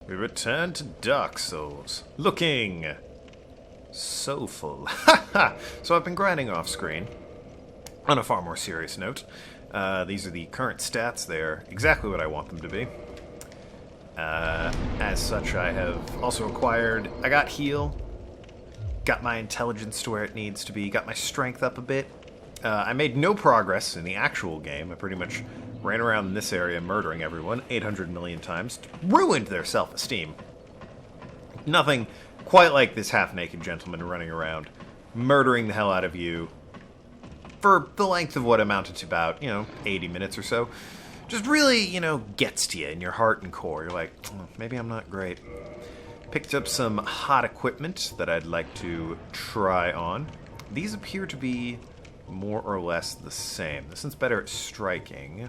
We return to Dark Souls. Looking so full. So I've been grinding off screen. On a far more serious note, these are the current stats. They're exactly what I want them to be. As such, I have also acquired... I got heal. Got my intelligence to where it needs to be. Got my strength up a bit. I made no progress in the actual game. I pretty much ran around in this area murdering everyone 800 million times. Ruined their self-esteem. Nothing quite like this half-naked gentleman running around, murdering the hell out of you for the length of what amounted to about, 80 minutes or so. Just really, gets to you in your heart and core. You're like, maybe I'm not great. Picked up some hot equipment that I'd like to try on. These appear to be more or less the same. This one's better at striking.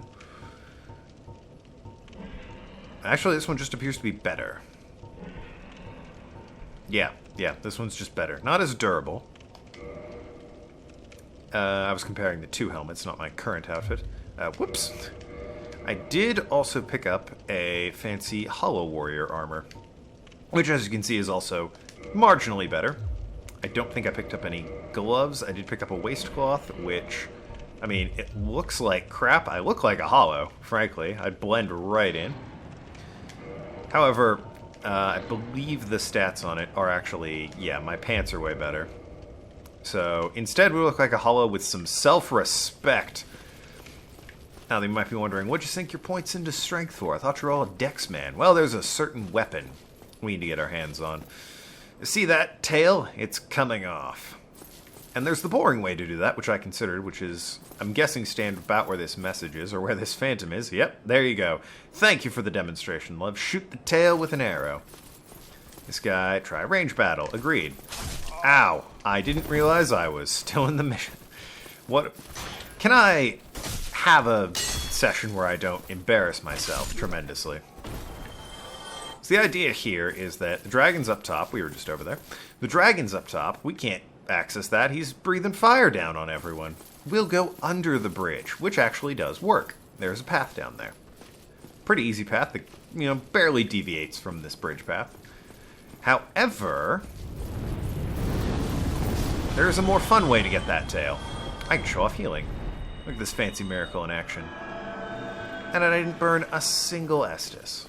Actually, this one just appears to be better. Yeah, this one's just better. Not as durable. I was comparing the two helmets, not my current outfit. Whoops. I did also pick up a fancy Hollow Warrior armor, which, as you can see, is also marginally better. I don't think I picked up any gloves. I did pick up a waistcloth, which, it looks like crap. I look like a hollow, frankly. I'd blend right in. However, I believe the stats on it are actually, my pants are way better. So, instead we look like a hollow with some self-respect. Now, they might be wondering, what'd you sink your points into strength for? I thought you were all a dex man. Well, there's a certain weapon we need to get our hands on. See that tail? It's coming off. And there's the boring way to do that, which I considered, which is, I'm guessing, stand about where this message is, or where this phantom is. Yep, there you go. Thank you for the demonstration, love. Shoot the tail with an arrow. This guy, try range battle. Agreed. Ow. I didn't realize I was still in the mission. What? Can I have a session where I don't embarrass myself tremendously? So the idea here is that the dragon's up top. We were just over there. The dragon's up top. We can't access that. He's breathing fire down on everyone. We'll go under the bridge, which actually does work. There's a path down there. Pretty easy path that, barely deviates from this bridge path. However, there's a more fun way to get that tail. I can show off healing. Look at this fancy miracle in action. And I didn't burn a single Estus.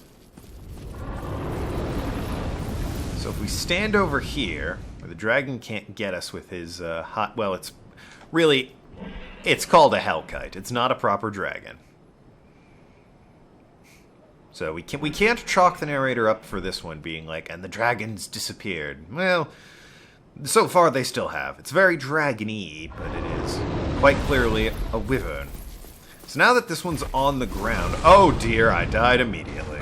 So if we stand over here, where the dragon can't get us with his hot... Well, it's called a Hellkite. It's not a proper dragon. So we can't chalk the narrator up for this one being like, and the dragons disappeared. Well, so far they still have. It's very dragon-y, but it is quite clearly a wyvern. So now that this one's on the ground... Oh dear, I died immediately.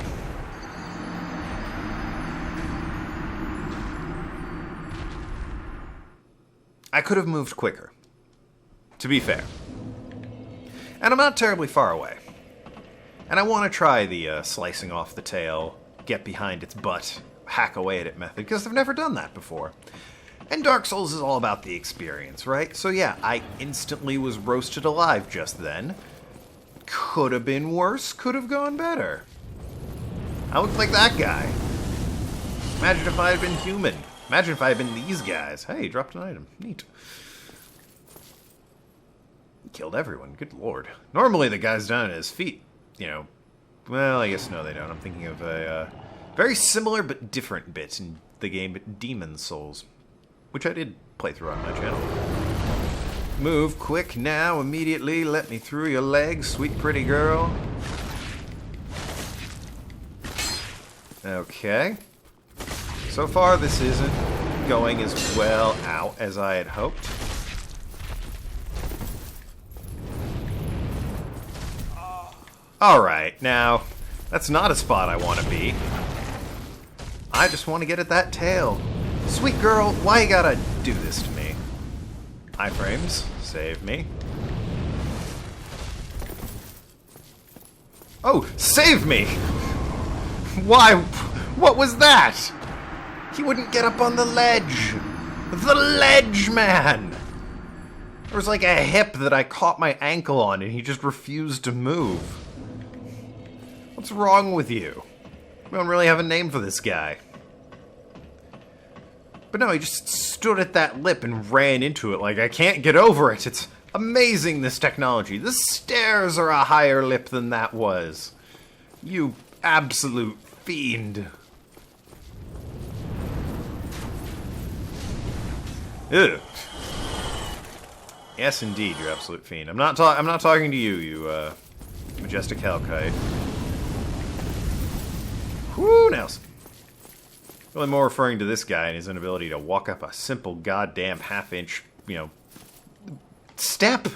I could have moved quicker, to be fair. And I'm not terribly far away. And I want to try the slicing off the tail, get behind its butt, hack away at it method, because I've never done that before. And Dark Souls is all about the experience, right? So yeah, I instantly was roasted alive just then. Could have been worse, could have gone better. I looked like that guy. Imagine if I had been human. Imagine if I had been these guys. Hey, dropped an item. Neat. Killed everyone. Good lord. Normally the guy's down at his feet. Well, I guess no, they don't. I'm thinking of a very similar but different bit in the game Demon Souls, which I did play through on my channel. Move quick now, immediately. Let me through your legs, sweet pretty girl. Okay. So far, this isn't going as well out as I had hoped. Alright, now, that's not a spot I want to be. I just want to get at that tail. Sweet girl, why you gotta do this to me? Iframes, save me. Oh, save me! Why? What was that? He wouldn't get up on the ledge. The ledge, man! There was like a hip that I caught my ankle on and he just refused to move. What's wrong with you? We don't really have a name for this guy. But no, he just stood at that lip and ran into it like, I can't get over it. It's amazing, this technology. The stairs are a higher lip than that was. You absolute fiend. Ugh. Yes, indeed, you absolute fiend. I'm not talking to you, you majestic hellkite. Whoo, Nelson. Really more referring to this guy and his inability to walk up a simple goddamn half-inch, step.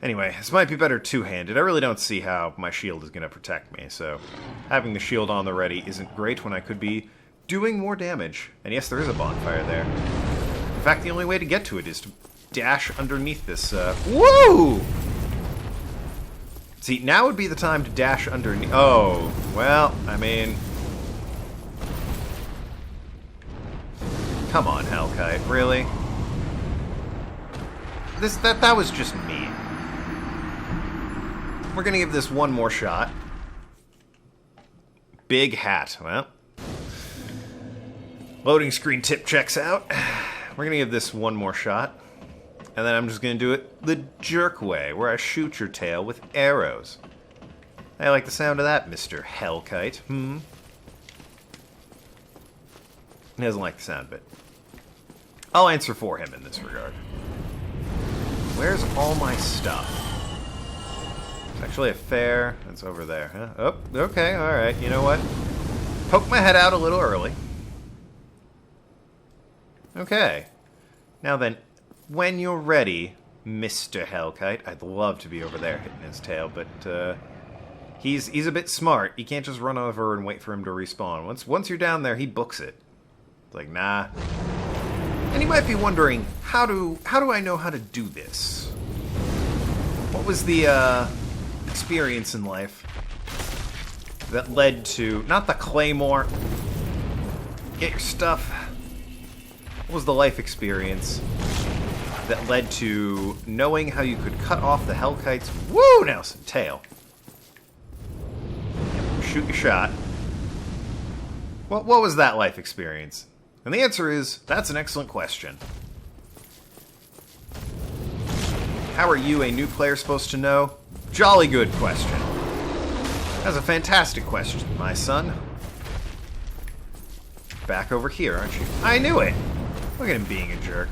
Anyway, this might be better two-handed. I really don't see how my shield is going to protect me, so having the shield on the ready isn't great when I could be doing more damage. And yes, there is a bonfire there. In fact, the only way to get to it is to dash underneath this, woo! See, now would be the time to dash underneath. Oh, well, I mean, come on, Hellkite, really? That was just mean. We're gonna give this one more shot. Big hat, well. Loading screen tip checks out. We're gonna give this one more shot. And then I'm just gonna do it the jerk way, where I shoot your tail with arrows. I like the sound of that, Mr. Hellkite. He doesn't like the sound of it. I'll answer for him in this regard. Where's all my stuff? It's actually a fair... It's over there, huh? Oh, okay, alright. You know what? Poke my head out a little early. Okay. Now then, when you're ready, Mr. Hellkite, I'd love to be over there hitting his tail, but he's a bit smart. You can't just run over and wait for him to respawn. Once you're down there, he books it. It's like, nah. And you might be wondering, how do I know how to do this? What was the experience in life that led to, not the claymore, get your stuff. What was the life experience that led to knowing how you could cut off the Hellkite's, woo, Nelson, tail? Shoot your shot. What was that life experience? And the answer is, that's an excellent question. How are you, a new player, supposed to know? Jolly good question. That's a fantastic question, my son. Back over here, aren't you? I knew it! Look at him being a jerk.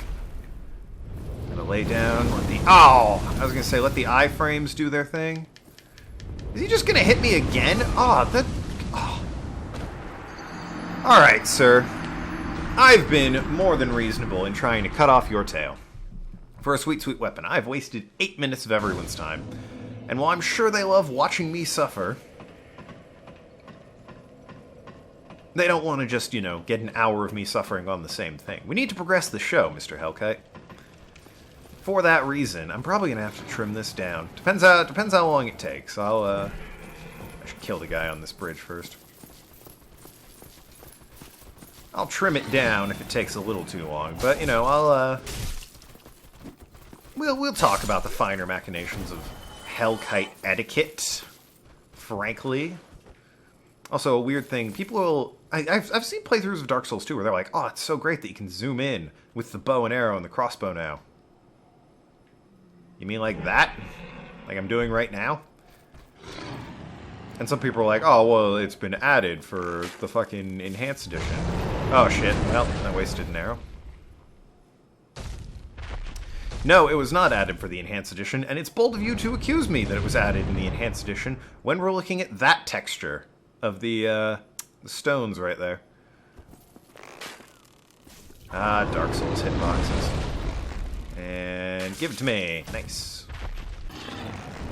Gotta lay down, let the... Oh! I was gonna say, let the iframes do their thing. Is he just gonna hit me again? Oh, that... Oh. Alright, sir. I've been more than reasonable in trying to cut off your tail. For a sweet, sweet weapon, I've wasted 8 minutes of everyone's time. And while I'm sure they love watching me suffer, they don't want to just, get an hour of me suffering on the same thing. We need to progress the show, Mr. Hellkite. For that reason, I'm probably going to have to trim this down. Depends how long it takes. I should kill the guy on this bridge first. I'll trim it down if it takes a little too long, but, we'll talk about the finer machinations of Hellkite etiquette, frankly. Also, a weird thing, I've seen playthroughs of Dark Souls 2 where they're like, oh, it's so great that you can zoom in with the bow and arrow and the crossbow now. You mean like that? Like I'm doing right now? And some people are like, oh, well, it's been added for the fucking Enhanced Edition. Oh, shit. Well, I wasted an arrow. No, it was not added for the Enhanced Edition, and it's bold of you to accuse me that it was added in the Enhanced Edition when we're looking at that texture of the stones right there. Ah, Dark Souls hitboxes. And give it to me. Nice.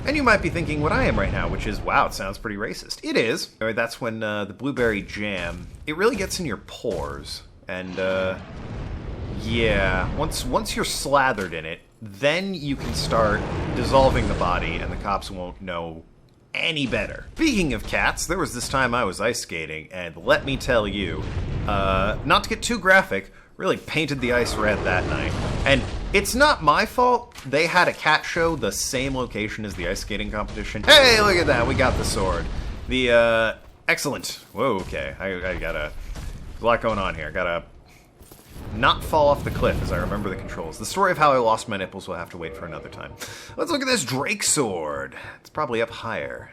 And you might be thinking what I am right now, which is, wow, it sounds pretty racist. It is. Anyway, that's when the blueberry jam, it really gets in your pores. And, yeah, once you're slathered in it, then you can start dissolving the body, and the cops won't know any better. Speaking of cats, there was this time I was ice skating, and let me tell you, not to get too graphic, really painted the ice red that night. And it's not my fault. They had a cat show the same location as the ice skating competition. Hey, look at that, we got the sword. And Excellent. Whoa, okay. I gotta... There's a lot going on here. I gotta not fall off the cliff as I remember the controls. The story of how I lost my nipples will have to wait for another time. Let's look at this Drake Sword. It's probably up higher.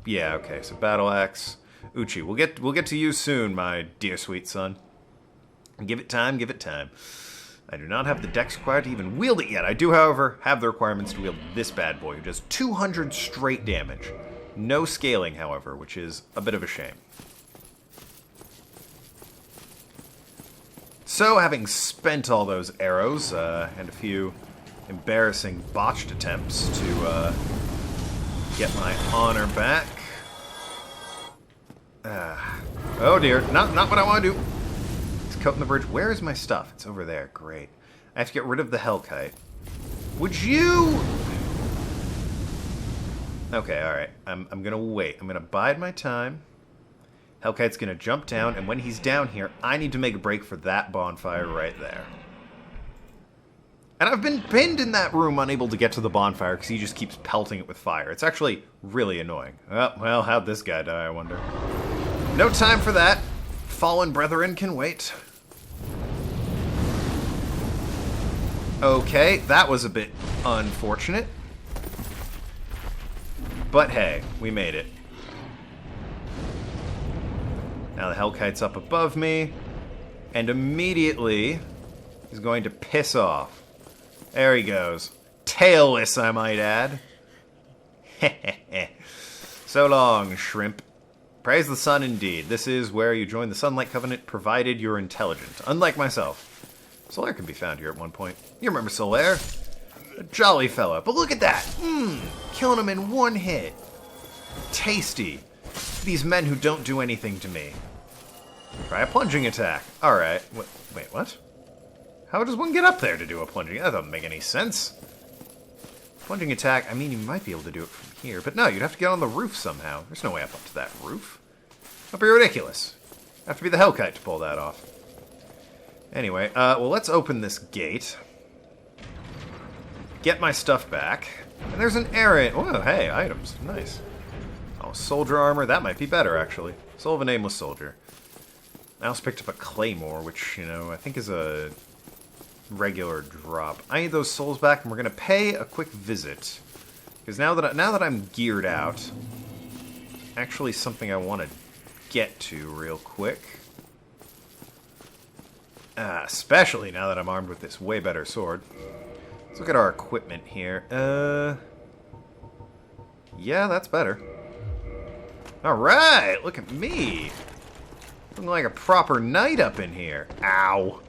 Yeah, okay, so Battle Axe. Uchi, we'll get to you soon, my dear sweet son. Give it time, give it time. I do not have the dex required to even wield it yet. I do, however, have the requirements to wield this bad boy, who does 200 straight damage. No scaling, however, which is a bit of a shame. So, having spent all those arrows, and a few embarrassing botched attempts to get my honor back. Oh dear, not what I want to do. It's coating the bridge. Where is my stuff? It's over there. Great. I have to get rid of the Hellkite. Would you... Okay, alright. I'm gonna wait. I'm gonna bide my time. Hellkite's gonna jump down, and when he's down here, I need to make a break for that bonfire right there. And I've been pinned in that room, unable to get to the bonfire, because he just keeps pelting it with fire. It's actually really annoying. Oh, well, how'd this guy die, I wonder? No time for that. Fallen brethren can wait. Okay, that was a bit unfortunate. But hey, we made it. Now the Hellkite's up above me, and immediately he's going to piss off. There he goes. Tailless, I might add. So long, shrimp. Praise the sun indeed. This is where you join the Sunlight Covenant, provided you're intelligent. Unlike myself. Solaire can be found here at one point. You remember Solaire? A jolly fella. But look at that! Killing him in one hit. Tasty. These men who don't do anything to me. Try a plunging attack. Alright. Wait, what? How does one get up there to do a plunging? That doesn't make any sense. Plunging attack, I mean, you might be able to do it from here, but no, you'd have to get on the roof somehow. There's no way up to that roof. That'd be ridiculous. Have to be the Hellkite to pull that off. Anyway, well, let's open this gate. Get my stuff back. And there's an area... Oh, hey, items. Nice. Oh, soldier armor. That might be better, actually. Soul of a Nameless Soldier. I also picked up a claymore, which, you know, I think is a regular drop. I need those souls back, and we're going to pay a quick visit. Because now that I'm geared out, actually something I want to get to real quick. Especially now that I'm armed with this way better sword. Let's look at our equipment here. Yeah, that's better. Alright, look at me. Looking like a proper knight up in here. Ow.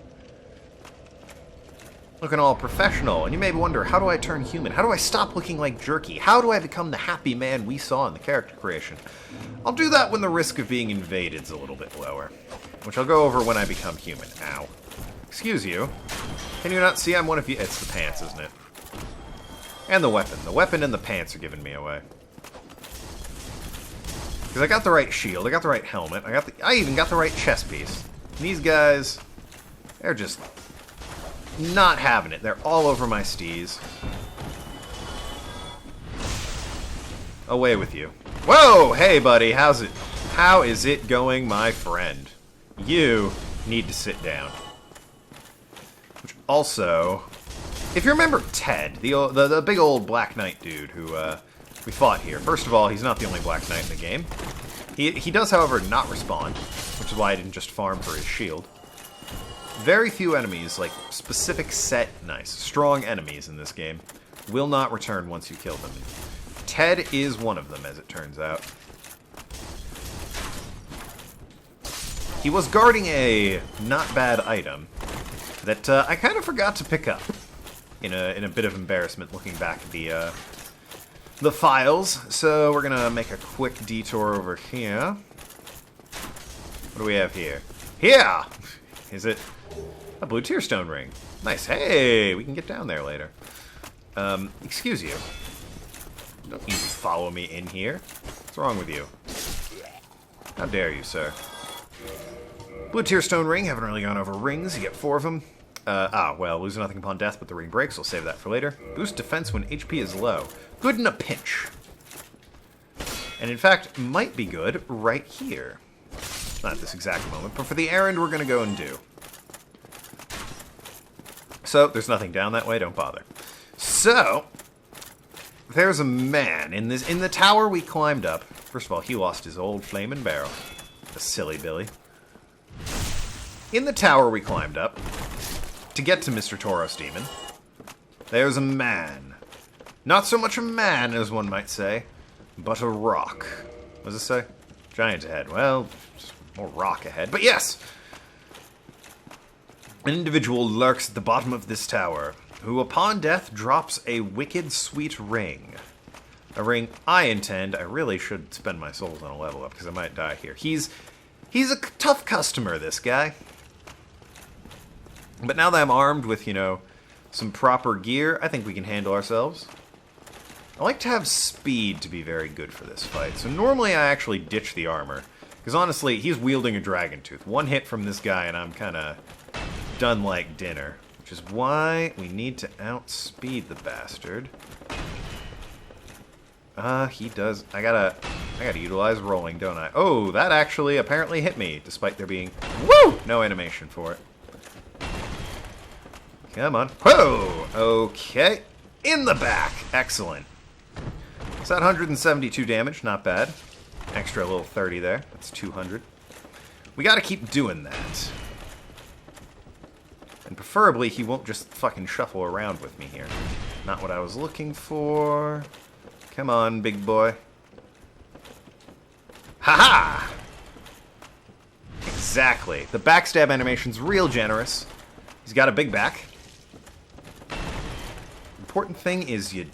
Looking all professional. And you may wonder, how do I turn human? How do I stop looking like Jerky? How do I become the happy man we saw in the character creation? I'll do that when the risk of being invaded is a little bit lower. Which I'll go over when I become human. Ow. Excuse you. Can you not see I'm one of you? It's the pants, isn't it? And the weapon. The weapon and the pants are giving me away. Because I got the right shield, I got the right helmet, I even got the right chest piece. And these guys, they're just not having it. They're all over my steez. Away with you. Whoa! Hey, buddy, how is it going, my friend? You need to sit down. Which also, if you remember Ted, the big old Black Knight dude who we fought here. First of all, he's not the only Black Knight in the game. He does, however, not respawn, which is why I didn't just farm for his shield. Very few enemies, like specific set, strong enemies in this game, will not return once you kill them. Ted is one of them, as it turns out. He was guarding a not bad item that I kind of forgot to pick up in a bit of embarrassment looking back at the files. So we're gonna make a quick detour over here. What do we have here? Here! Is it a blue tearstone ring? Nice. Hey, we can get down there later. Excuse you. Don't you follow me in here. What's wrong with you? How dare you, sir? Blue tearstone ring. Haven't really gone over rings. You get 4 of them. Well, lose nothing upon death, but the ring breaks. We'll save that for later. Boost defense when HP is low. Good in a pinch. And in fact, might be good right here. Not at this exact moment, but for the errand we're going to go and do. So, there's nothing down that way, don't bother. So, there's a man in the tower we climbed up. First of all, he lost his old flaming barrel. The silly Billy. In the tower we climbed up, to get to Mr. Tauros Demon, there's a man. Not so much a man, as one might say, but a rock. What does it say? Giant ahead. Well, just more rock ahead. But yes! An individual lurks at the bottom of this tower, who upon death drops a wicked sweet ring. A ring I really should spend my souls on a level up, because I might die here. He's a tough customer, this guy. But now that I'm armed with, some proper gear, I think we can handle ourselves. I like to have speed to be very good for this fight, so normally I actually ditch the armor. Because honestly, he's wielding a dragon tooth. One hit from this guy and I'm kind of done like dinner. Which is why we need to outspeed the bastard. He does. I gotta utilize rolling, don't I? Oh, that actually apparently hit me, despite there being, no animation for it. Come on. Whoa! Okay. In the back. Excellent. It's at 172 damage, not bad. Extra little 30 there. That's 200. We gotta keep doing that. And preferably, he won't just fucking shuffle around with me here. Not what I was looking for. Come on, big boy. Ha-ha! Exactly. The backstab animation's real generous. He's got a big back. Important thing is you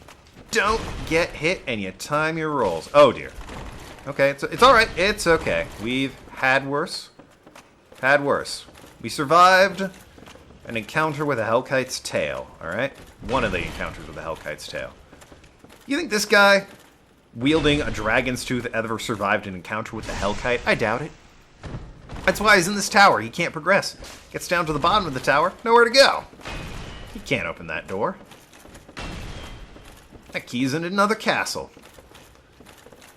don't get hit and you time your rolls. Oh, dear. Okay, it's alright. It's okay. We've had worse. Had worse. We survived an encounter with a Hellkite's tail, alright? One of the encounters with a Hellkite's tail. You think this guy, wielding a dragon's tooth, ever survived an encounter with the Hellkite? I doubt it. That's why he's in this tower. He can't progress. Gets down to the bottom of the tower, nowhere to go. He can't open that door. That key's in another castle.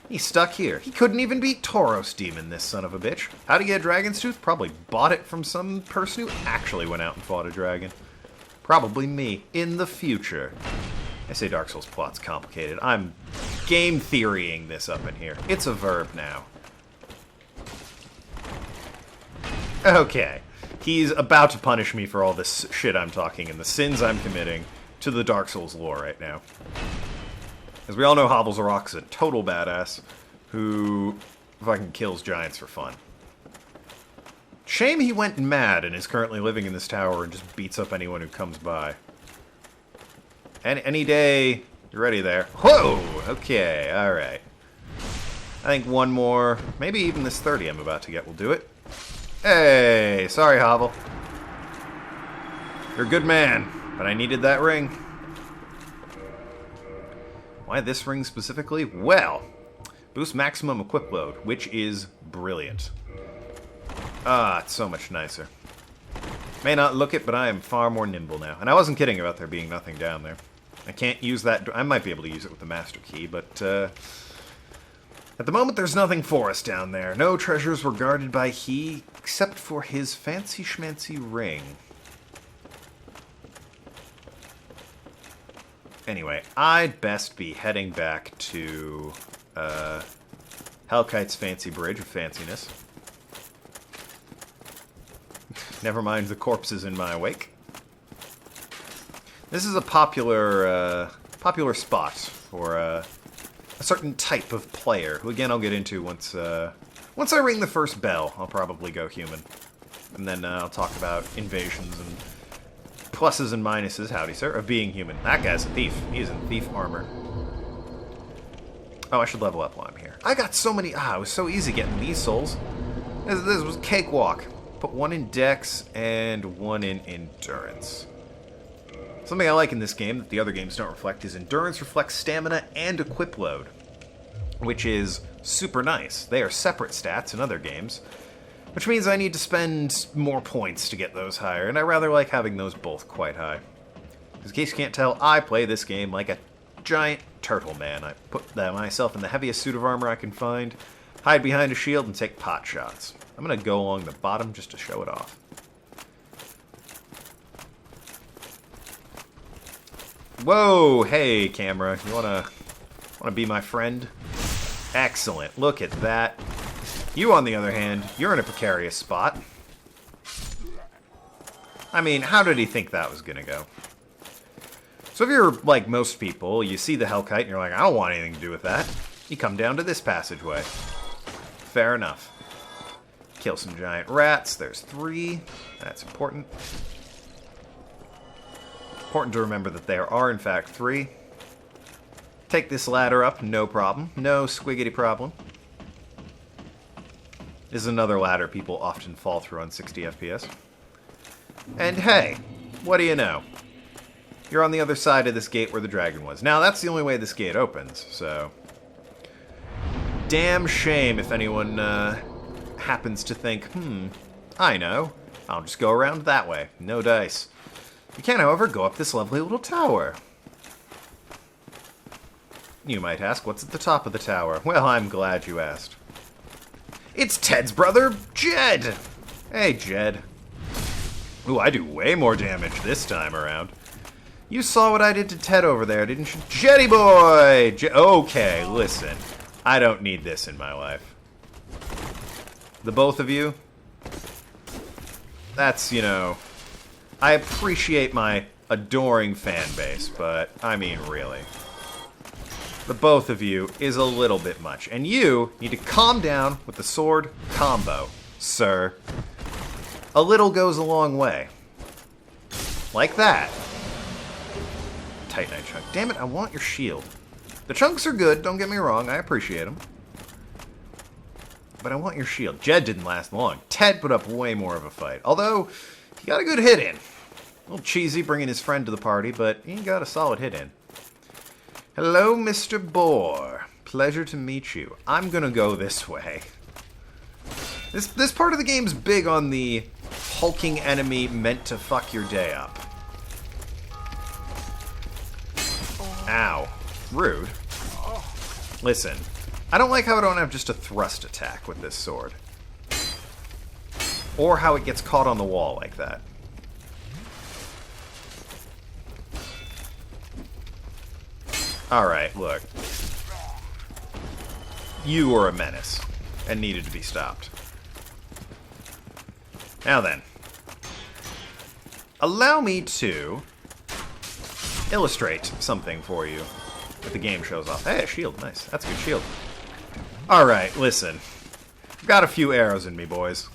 He's stuck here. He couldn't even beat Tauros Demon, this son of a bitch. How'd he get a dragon's tooth? Probably bought it from some person who actually went out and fought a dragon. Probably me, in the future. I say Dark Souls plot's complicated. I'm game theorying this up in here. It's a verb now. Okay. He's about to punish me for all this shit I'm talking and the sins I'm committing to the Dark Souls lore right now. As we all know, Hovel Zarok's a total badass who fucking kills giants for fun. Shame he went mad and is currently living in this tower and just beats up anyone who comes by. Any day, you're ready there. Whoa! Okay, alright. I think one more, maybe even this 30 I'm about to get will do it. Hey, sorry, Hovel. You're a good man, but I needed that ring. Why this ring specifically? Well, boost maximum equip load, which is brilliant. Ah, it's so much nicer. May not look it, but I am far more nimble now. And I wasn't kidding about there being nothing down there. I can't use that. I might be able to use it with the master key, but at the moment there's nothing for us down there. No treasures were guarded by he, except for his fancy schmancy ring. Anyway, I'd best be heading back to Hellkite's fancy bridge of fanciness. Never mind the corpses in my wake. This is a popular spot for a certain type of player, who again I'll get into once I ring the first bell. I'll probably go human, and then I'll talk about invasions and pluses and minuses, howdy sir, of being human. That guy's a thief. He is in thief armor. Oh, I should level up while I'm here. I got so many. It was so easy getting these souls. This was cakewalk. Put one in Dex and one in Endurance. Something I like in this game that the other games don't reflect is Endurance reflects stamina and equip load, which is super nice. They are separate stats in other games, which means I need to spend more points to get those higher, and I rather like having those both quite high. In case you can't tell, I play this game like a giant turtle man. I put myself in the heaviest suit of armor I can find, hide behind a shield, and take pot shots. I'm going to go along the bottom just to show it off. Whoa, hey camera, you wanna be my friend? Excellent, look at that. You, on the other hand, you're in a precarious spot. I mean, how did he think that was gonna go? So if you're like most people, you see the Hellkite and you're like, I don't want anything to do with that. You come down to this passageway. Fair enough. Kill some giant rats, there's 3. That's important. Important to remember that there are, in fact, 3. Take this ladder up, no problem. No squiggity problem. This is another ladder people often fall through on 60 FPS. And hey, what do you know? You're on the other side of this gate where the dragon was. Now, that's the only way this gate opens, so... Damn shame if anyone happens to think, I know. I'll just go around that way. No dice. You can, however, go up this lovely little tower. You might ask, what's at the top of the tower? Well, I'm glad you asked. It's Ted's brother, Jed! Hey, Jed. Ooh, I do way more damage this time around. You saw what I did to Ted over there, didn't you? Jeddy boy! Okay, listen. I don't need this in my life. The both of you? That's, you know... I appreciate my adoring fan base, but, I mean, really. The both of you is a little bit much. And you need to calm down with the sword combo, sir. A little goes a long way. Like that. Titanite chunk. Damn it, I want your shield. The chunks are good, don't get me wrong, I appreciate them. But I want your shield. Jed didn't last long. Ted put up way more of a fight. Although, he got a good hit in. A little cheesy bringing his friend to the party, but he got a solid hit in. Hello, Mr. Boar. Pleasure to meet you. I'm gonna go this way. This part of the game's big on the hulking enemy meant to fuck your day up. Ow. Rude. Listen, I don't like how I don't have just a thrust attack with this sword. Or how it gets caught on the wall like that. Alright, look. You were a menace, and needed to be stopped. Now then. Allow me to illustrate something for you that the game shows off. Hey, a shield, nice. That's a good shield. Alright, listen. I've got a few arrows in me, boys.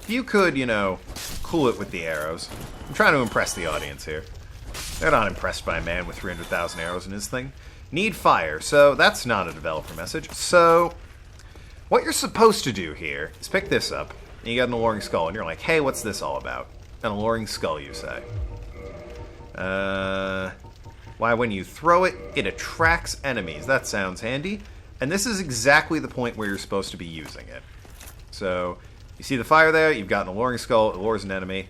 If you could, you know, cool it with the arrows. I'm trying to impress the audience here. They're not impressed by a man with 300,000 arrows in his thing. Need fire, so that's not a developer message. So, what you're supposed to do here is pick this up, and you got an alluring skull, and you're like, hey, what's this all about? An alluring skull, you say. Why, when you throw it, it attracts enemies. That sounds handy. And this is exactly the point where you're supposed to be using it. So, you see the fire there, you've got an alluring skull, it lures an enemy.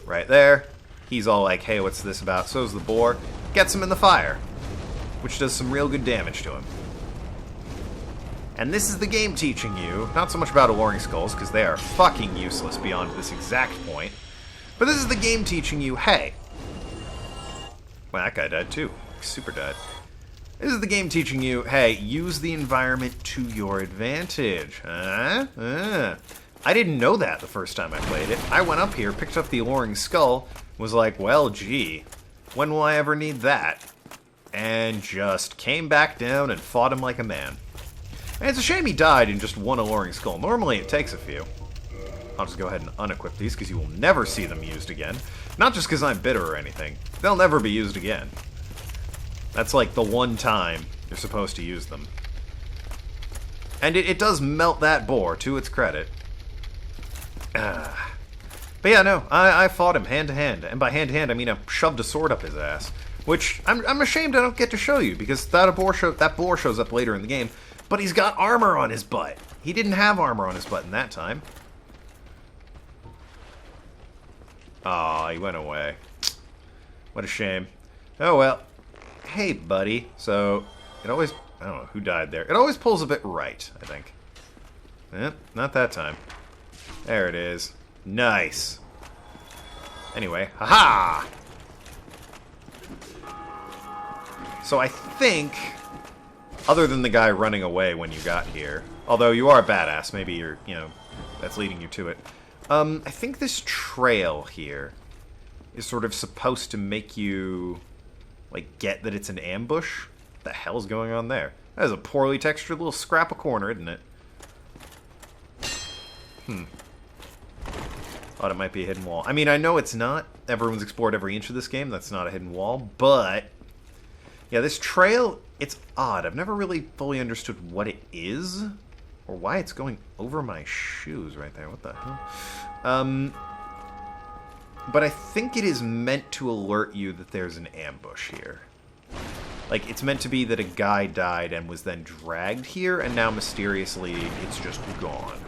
Right there. He's all like, hey, what's this about? So's the boar. Gets him in the fire, which does some real good damage to him. And this is the game teaching you, not so much about alluring skulls, because they are fucking useless beyond this exact point, but this is the game teaching you, hey. Well, that guy died too. Super died. This is the game teaching you, hey, use the environment to your advantage. I didn't know that the first time I played it. I went up here, picked up the alluring skull, was like, well, gee, when will I ever need that? And just came back down and fought him like a man. And it's a shame he died in just one alluring skull. Normally it takes a few. I'll just go ahead and unequip these because you will never see them used again. Not just because I'm bitter or anything. They'll never be used again. That's like the one time you're supposed to use them. And it does melt that boar, to its credit. But yeah, no, I fought him hand to hand. And by hand to hand, I mean I shoved a sword up his ass. Which, I'm ashamed I don't get to show you, because that boar shows up later in the game. But he's got armor on his butt. He didn't have armor on his butt in that time. Aw, he went away. What a shame. Oh well. hey, buddy. So, it always... I don't know who died there. It always pulls a bit right, I think. Not that time. There it is. Nice. Anyway, haha! So I think, other than the guy running away when you got here, although you are a badass, maybe you're, you know, that's leading you to it. I think this trail here is sort of supposed to make you, like, get that it's an ambush. What the hell's going on there? That is a poorly textured little scrap of corner, isn't it? Thought it might be a hidden wall. I mean, I know it's not. Everyone's explored every inch of this game. That's not a hidden wall. But, yeah, this trail, it's odd. I've never really fully understood what it is or why it's going over my shoes right there. What the hell? But I think it is meant to alert you that there's an ambush here. Like, it's meant to be that a guy died and was then dragged here, and now mysteriously it's just gone.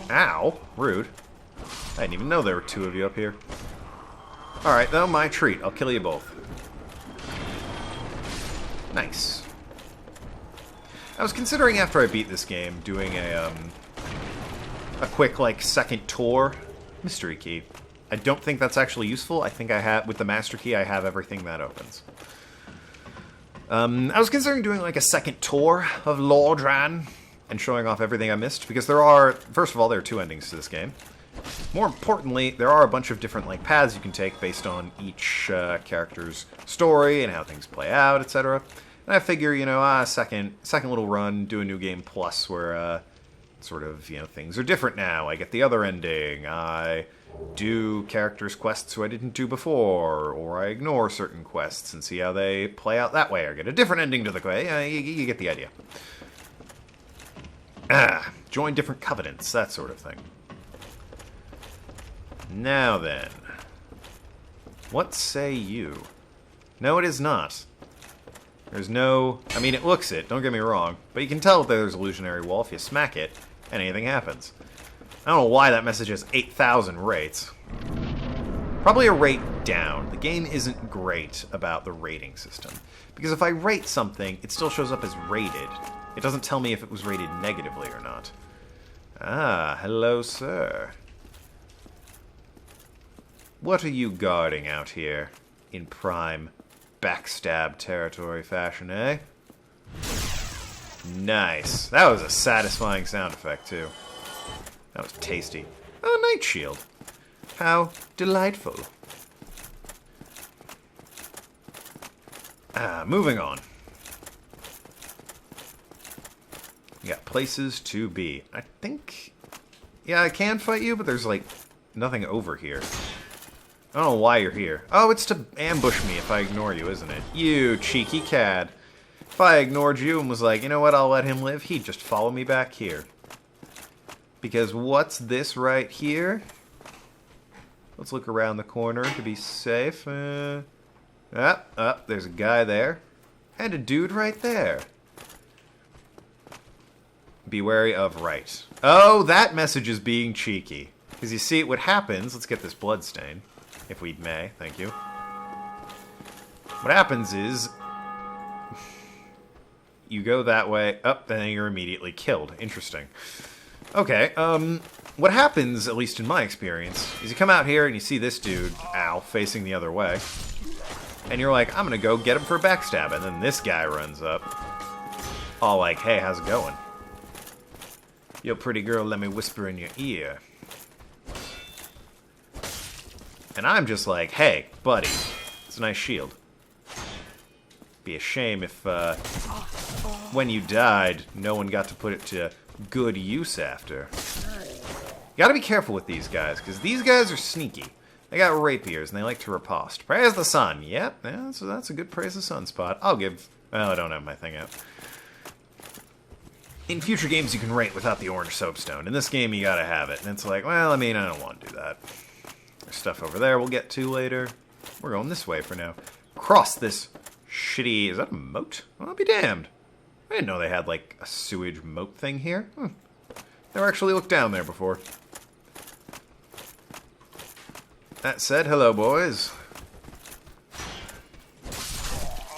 Ow. Rude. I didn't even know there were two of you up here. Alright, though, my treat. I'll kill you both. Nice. I was considering after I beat this game doing a quick, like, second tour. Mystery key. I don't think that's actually useful. I think I have, with the master key, I have everything that opens. I was considering doing, like, a second tour of Lordran and showing off everything I missed, because there are, first of all, there are two endings to this game. More importantly, there are a bunch of different, like, paths you can take based on each character's story and how things play out, etc. And I figure, you know, second little run, do a new game plus where, sort of, you know, things are different now. I get the other ending. I do characters' quests who I didn't do before, or I ignore certain quests and see how they play out that way, or get a different ending to the quest. You get the idea. Join different covenants, that sort of thing. Now then, what say you? No, it is not. There's no... I mean, it looks it, don't get me wrong, but you can tell if there's an illusionary wall if you smack it, and anything happens. I don't know why that message has 8,000 rates. Probably a rate down. The game isn't great about the rating system. Because if I rate something, it still shows up as rated. It doesn't tell me if it was rated negatively or not. Ah, hello, sir. What are you guarding out here in prime backstab territory fashion, eh? Nice. That was a satisfying sound effect, too. That was tasty. Oh, Night Shield. How delightful. Moving on. We got places to be. I think... Yeah, I can fight you, but there's, like, nothing over here. I don't know why you're here. Oh, it's to ambush me if I ignore you, isn't it? You cheeky cad. If I ignored you and was like, you know what, I'll let him live, he'd just follow me back here. Because what's this right here? Let's look around the corner to be safe. There's a guy there. And a dude right there. Be wary of right. Oh, that message is being cheeky. Because you see what happens. Let's get this blood stain. If we may. Thank you. What happens is... you go that way. Up, then you're immediately killed. Interesting. Okay, what happens, at least in my experience, is you come out here and you see this dude, ow, facing the other way. And you're like, I'm gonna go get him for a backstab. And then this guy runs up. All like, hey, how's it going? Yo, pretty girl, let me whisper in your ear. And I'm just like, hey, buddy, it's a nice shield. Be a shame if, when you died, no one got to put it to good use after. You gotta be careful with these guys, because these guys are sneaky. They got rapiers, and they like to riposte. Praise the sun. Yep, yeah, so that's a good praise the sun spot. I'll give... Well, I don't have my thing out. In future games, you can rate without the orange soapstone. In this game, you gotta have it. And it's like, well, I mean, I don't want to do that. There's stuff over there we'll get to later. We're going this way for now. Cross this shitty... Is that a moat? Well, I'll be damned. I didn't know they had, like, a sewage moat thing here. Never actually looked down there before. That said, hello, boys.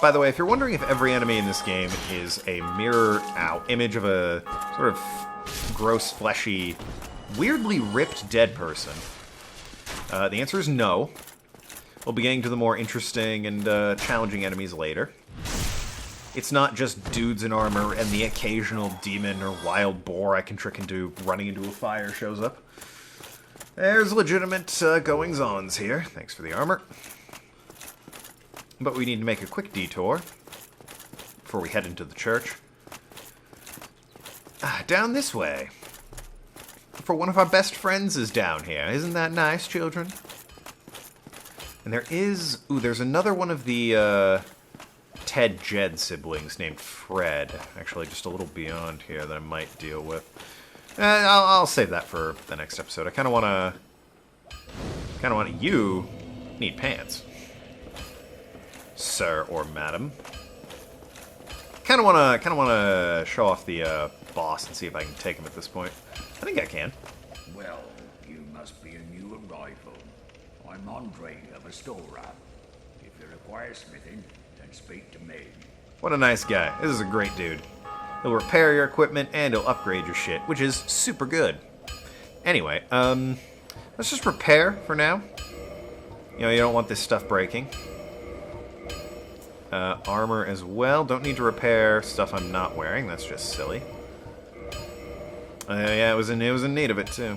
By the way, if you're wondering if every enemy in this game is a mirror image of a sort of gross, fleshy, weirdly ripped dead person, the answer is no. We'll be getting to the more interesting and challenging enemies later. It's not just dudes in armor and the occasional demon or wild boar I can trick into running into a fire shows up. There's legitimate goings-ons here. Thanks for the armor. But we need to make a quick detour before we head into the church. Down this way. For one of our best friends is down here. Isn't that nice, children? And there is... Ooh, there's another one of the Ted Jed siblings named Fred. Actually, just a little beyond here that I might deal with. I'll save that for the next episode. I kind of want to... You need pants. Sir or madam. Kind of want to show off the boss and see if I can take him at this point. I think I can. Well, you must be a new arrival. I'm Andre of Astoria. If you require smithing, then speak to me. What a nice guy. This is a great dude. He'll repair your equipment and he'll upgrade your shit, which is super good. Anyway, let's just repair for now. You know, you don't want this stuff breaking. Armor as well. Don't need to repair stuff I'm not wearing. That's just silly. Yeah, it was in need of it too.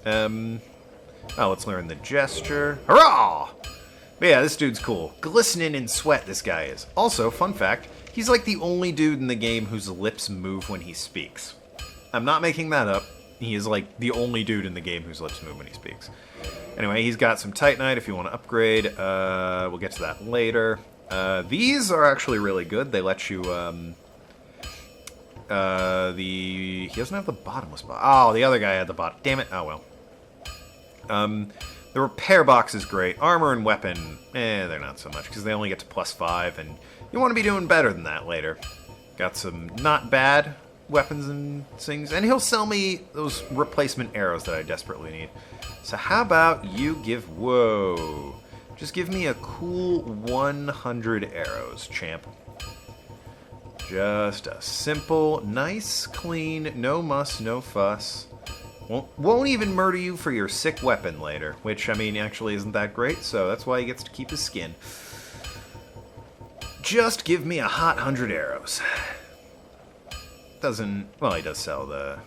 Oh, let's learn the gesture. Hurrah! But yeah, this dude's cool. Glistening in sweat, this guy is. Also, fun fact, he's like the only dude in the game whose lips move when he speaks. I'm not making that up. He is like the only dude in the game whose lips move when he speaks. Anyway, he's got some Titanite if you want to upgrade. We'll get to that later. These are actually really good. They let you, he doesn't have the bottomless box. Oh, the other guy had the bottom. Damn it. Oh, well. The repair box is great. Armor and weapon, they're not so much, because they only get to +5, and you want to be doing better than that later. Got some not bad weapons and things, and he'll sell me those replacement arrows that I desperately need. So how about you just give me a cool 100 arrows, champ. Just a simple, nice, clean, no muss, no fuss. Won't even murder you for your sick weapon later, which, I mean, actually isn't that great, so that's why he gets to keep his skin. Just give me a hot 100 arrows. Doesn't... Well, he does sell the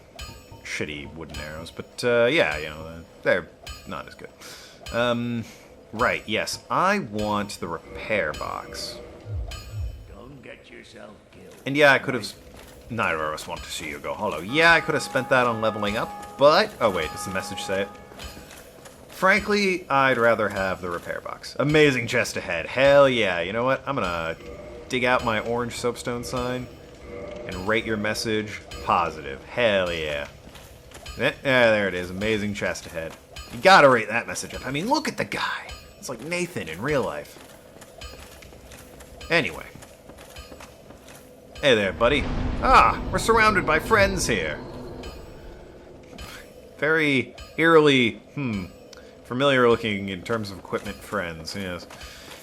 shitty wooden arrows, but, yeah, you know, they're not as good. Right, yes, I want the repair box. Don't get yourself killed. And yeah, I could have... Neither of us want to see you go hollow. Yeah, I could have spent that on leveling up, but... Oh wait, does the message say it? Frankly, I'd rather have the repair box. Amazing chest ahead. Hell yeah. You know what? I'm gonna dig out my orange soapstone sign and rate your message positive. Hell yeah. Yeah, there it is. Amazing chest ahead. You gotta rate that message up. I mean, look at the guy. It's like Nathan in real life. Anyway. Hey there, buddy. Ah, we're surrounded by friends here. Very eerily, familiar looking in terms of equipment friends, yes.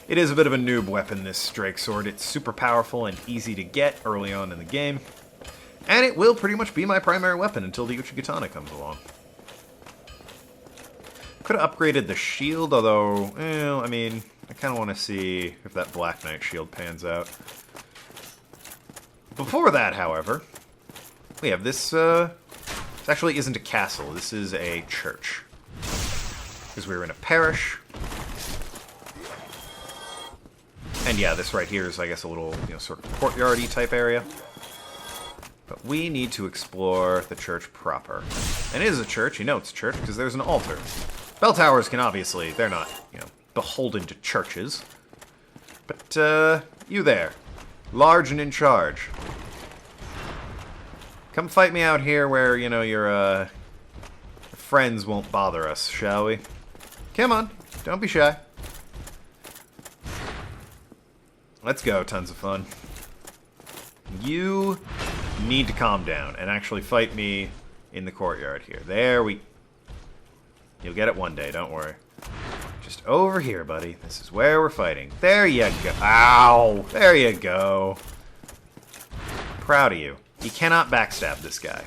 It is a bit of a noob weapon, this Drake Sword. It's super powerful and easy to get early on in the game. And it will pretty much be my primary weapon until the Uchigatana comes along. Could have upgraded the shield, although, I mean, I kind of want to see if that Black Knight shield pans out. Before that, however, we have this, this actually isn't a castle, this is a church. Because we were in a parish. And yeah, this right here is, I guess, a little, sort of courtyard-y type area. But we need to explore the church proper. And it is a church, it's a church, because there's an altar. Bell towers can obviously, they're not, beholden to churches. But, you there. Large and in charge. Come fight me out here where, your friends won't bother us, shall we? Come on, don't be shy. Let's go, tons of fun. You need to calm down and actually fight me in the courtyard here. You'll get it one day, don't worry. over here, buddy. This is where we're fighting. There you go. Ow! There you go. Proud of you. You cannot backstab this guy.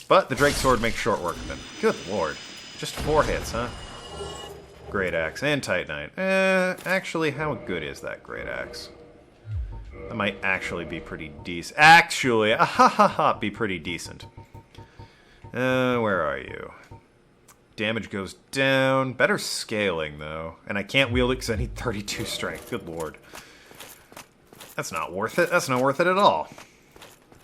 But the Drake Sword makes short work of him. Good lord. Just 4 hits, huh? Great Axe and Titanite. Actually, how good is that Great Axe? That might actually be pretty decent. Actually, be pretty decent. Where are you? Damage goes down. Better scaling, though. And I can't wield it because I need 32 strength. Good lord. That's not worth it. That's not worth it at all.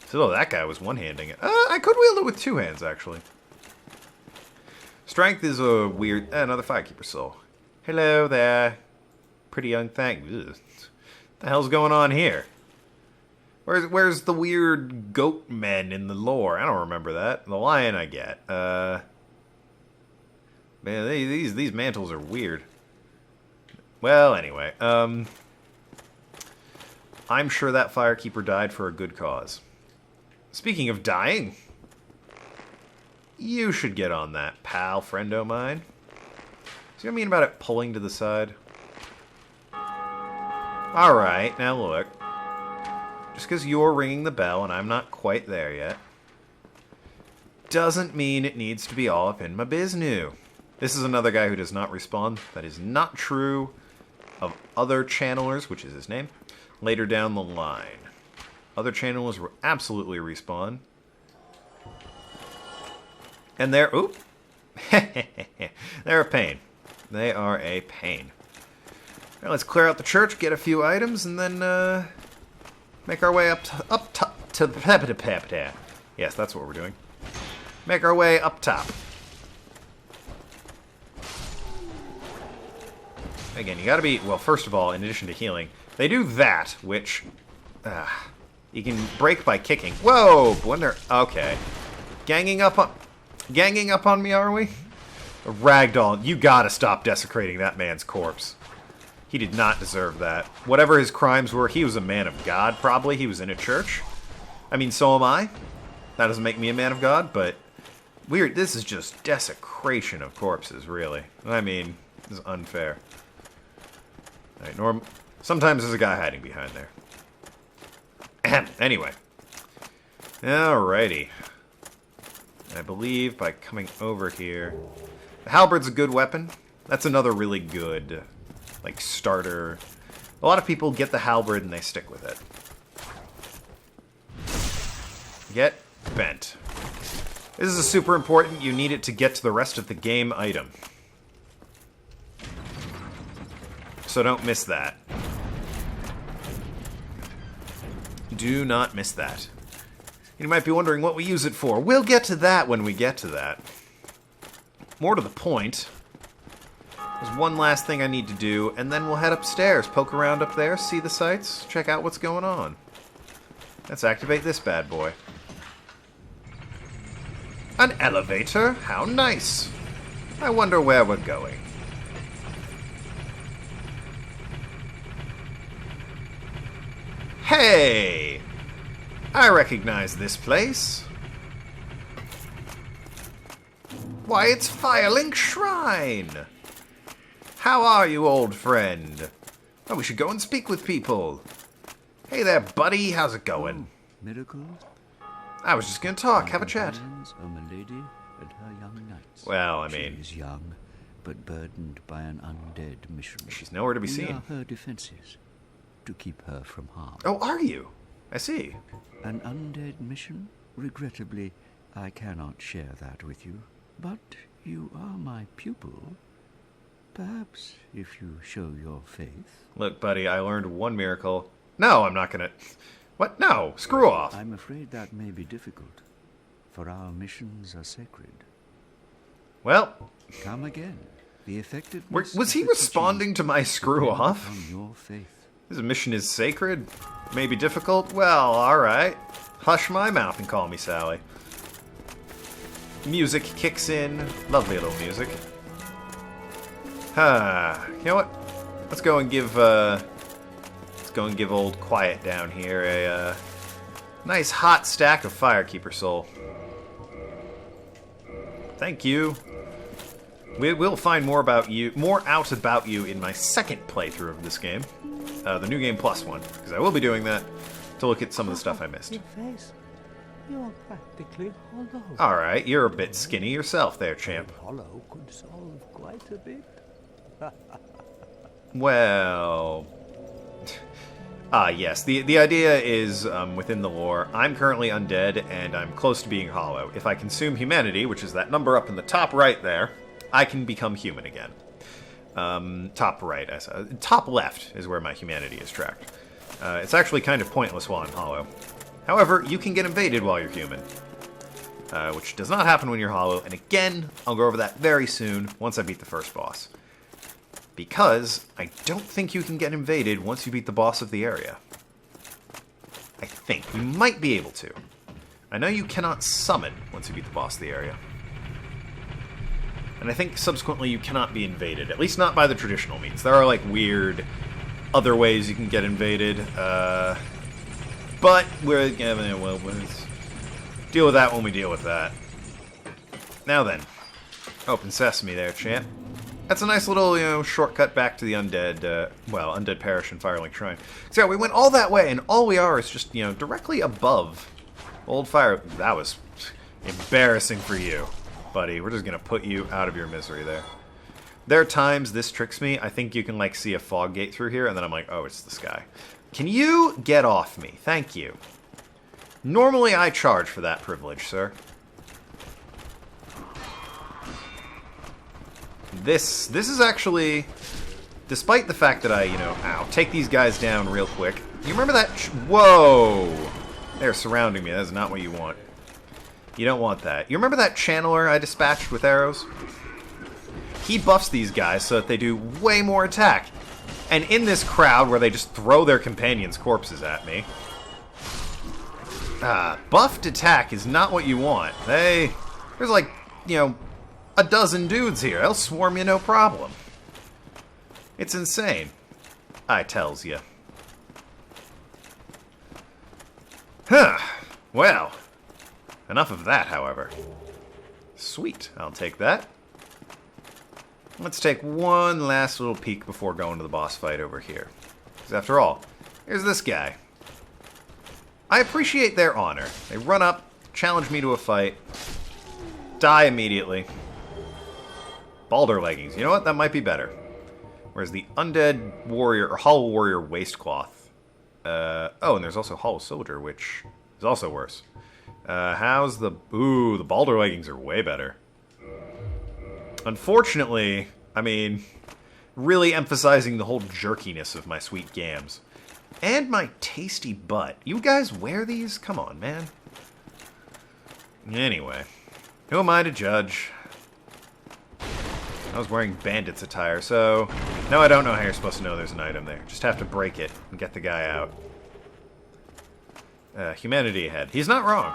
Still, that guy was one-handing it. I could wield it with 2 hands, actually. Strength is a weird... another Firekeeper soul. Hello there. Pretty young thing. Ugh. What the hell's going on here? Where's the weird goat men in the lore? I don't remember that. The lion I get. Man, these mantles are weird. Well, anyway. I'm sure that Firekeeper died for a good cause. Speaking of dying... You should get on that, pal, friendo mine. See what I mean about it pulling to the side? Alright, now look. Just because you're ringing the bell and I'm not quite there yet, doesn't mean it needs to be all up in my biznu. This is another guy who does not respawn. That is not true of other channelers, which is his name, later down the line. Other channelers will absolutely respawn. And they're... Oop! They're a pain. They are a pain. Right, let's clear out the church, get a few items, and then make our way up to the... Yes, that's what we're doing. Make our way up top. Again, you gotta be... Well, first of all, in addition to healing, they do that, which... you can break by kicking. Whoa! Wonder... Okay. Ganging up on me, are we? A ragdoll. You gotta stop desecrating that man's corpse. He did not deserve that. Whatever his crimes were, he was a man of God, probably. He was in a church. I mean, so am I. That doesn't make me a man of God, but... Weird. This is just desecration of corpses, really. I mean, this is unfair. Alright, sometimes there's a guy hiding behind there. Anyway. Alrighty. I believe by coming over here... The halberd's a good weapon. That's another really good, like, starter. A lot of people get the halberd and they stick with it. Get bent. This is a super important. You need it to get to the rest of the game item. So don't miss that. Do not miss that. You might be wondering what we use it for. We'll get to that when we get to that. More to the point, there's one last thing I need to do, and then we'll head upstairs, poke around up there, see the sights, check out what's going on. Let's activate this bad boy. An elevator? How nice! I wonder where we're going. Hey! I recognize this place. Why, it's Firelink Shrine! How are you, old friend? Oh, we should go and speak with people. Hey there, buddy. How's it going? Miracles? I was just gonna talk, have a chat. A milady and her young knights. Well, I mean... She is young, but burdened by an undead mission. She's nowhere to be seen. We are her defenses, to keep her from harm. Oh, are you? I see. An undead mission? Regrettably, I cannot share that with you. But you are my pupil. Perhaps if you show your faith... Look, buddy, I learned one miracle. No, I'm not gonna... What? No, screw off. I'm afraid that may be difficult, for our missions are sacred. Well... Come again. The effectiveness... Was he responding to my screw off? On your faith. This mission is sacred? May be difficult? Well, alright. Hush my mouth and call me Sally. Music kicks in. Lovely little music. You know what? Let's go and give old Quiet down here a nice hot stack of Firekeeper soul. Thank you. We'll find more out about you in my second playthrough of this game, the New Game Plus one, because I will be doing that to look at some of the stuff I missed. Face, you're practically hollow. All right, you're a bit skinny yourself there, champ. Hollow could solve quite a bit. Well, yes. The idea is, within the lore, I'm currently undead, and I'm close to being hollow. If I consume humanity, which is that number up in the top right there, I can become human again. Top right, top left is where my humanity is tracked. It's actually kind of pointless while I'm hollow. However, you can get invaded while you're human, which does not happen when you're hollow, and again, I'll go over that very soon, once I beat the first boss. Because I don't think you can get invaded once you beat the boss of the area. I think. You might be able to. I know you cannot summon once you beat the boss of the area. And I think subsequently you cannot be invaded, at least not by the traditional means. There are like weird other ways you can get invaded, but we'll deal with that when we deal with that. Now then, open sesame there, champ. That's a nice little, shortcut back to the Undead Parish and Firelink Shrine. So yeah, we went all that way, and all we are is just, directly above Old Fire. That was embarrassing for you, buddy. We're just gonna put you out of your misery there. There are times this tricks me. I think you can, see a fog gate through here, and then I'm like, oh, it's the sky. Can you get off me? Thank you. Normally I charge for that privilege, sir. This is actually, despite the fact that I, take these guys down real quick. You remember that? Whoa! They're surrounding me. That is not what you want. You don't want that. You remember that channeler I dispatched with arrows? He buffs these guys so that they do way more attack. And in this crowd where they just throw their companions' corpses at me, buffed attack is not what you want. There's like, a dozen dudes here. They'll swarm you no problem. It's insane. I tells you. Huh. Well, enough of that, however. Sweet. I'll take that. Let's take one last little peek before going to the boss fight over here. Because after all, here's this guy. I appreciate their honor. They run up, challenge me to a fight, die immediately. Balder leggings. You know what? That might be better. Whereas the Undead Warrior, or Hollow Warrior waistcloth. And there's also Hollow Soldier, which is also worse. How's the... Ooh, the Balder leggings are way better. Unfortunately, really emphasizing the whole jerkiness of my sweet gams. And my tasty butt. You guys wear these? Come on, man. Anyway, who am I to judge? I was wearing bandit's attire, so... No, I don't know how you're supposed to know there's an item there. Just have to break it and get the guy out. Humanity ahead. He's not wrong.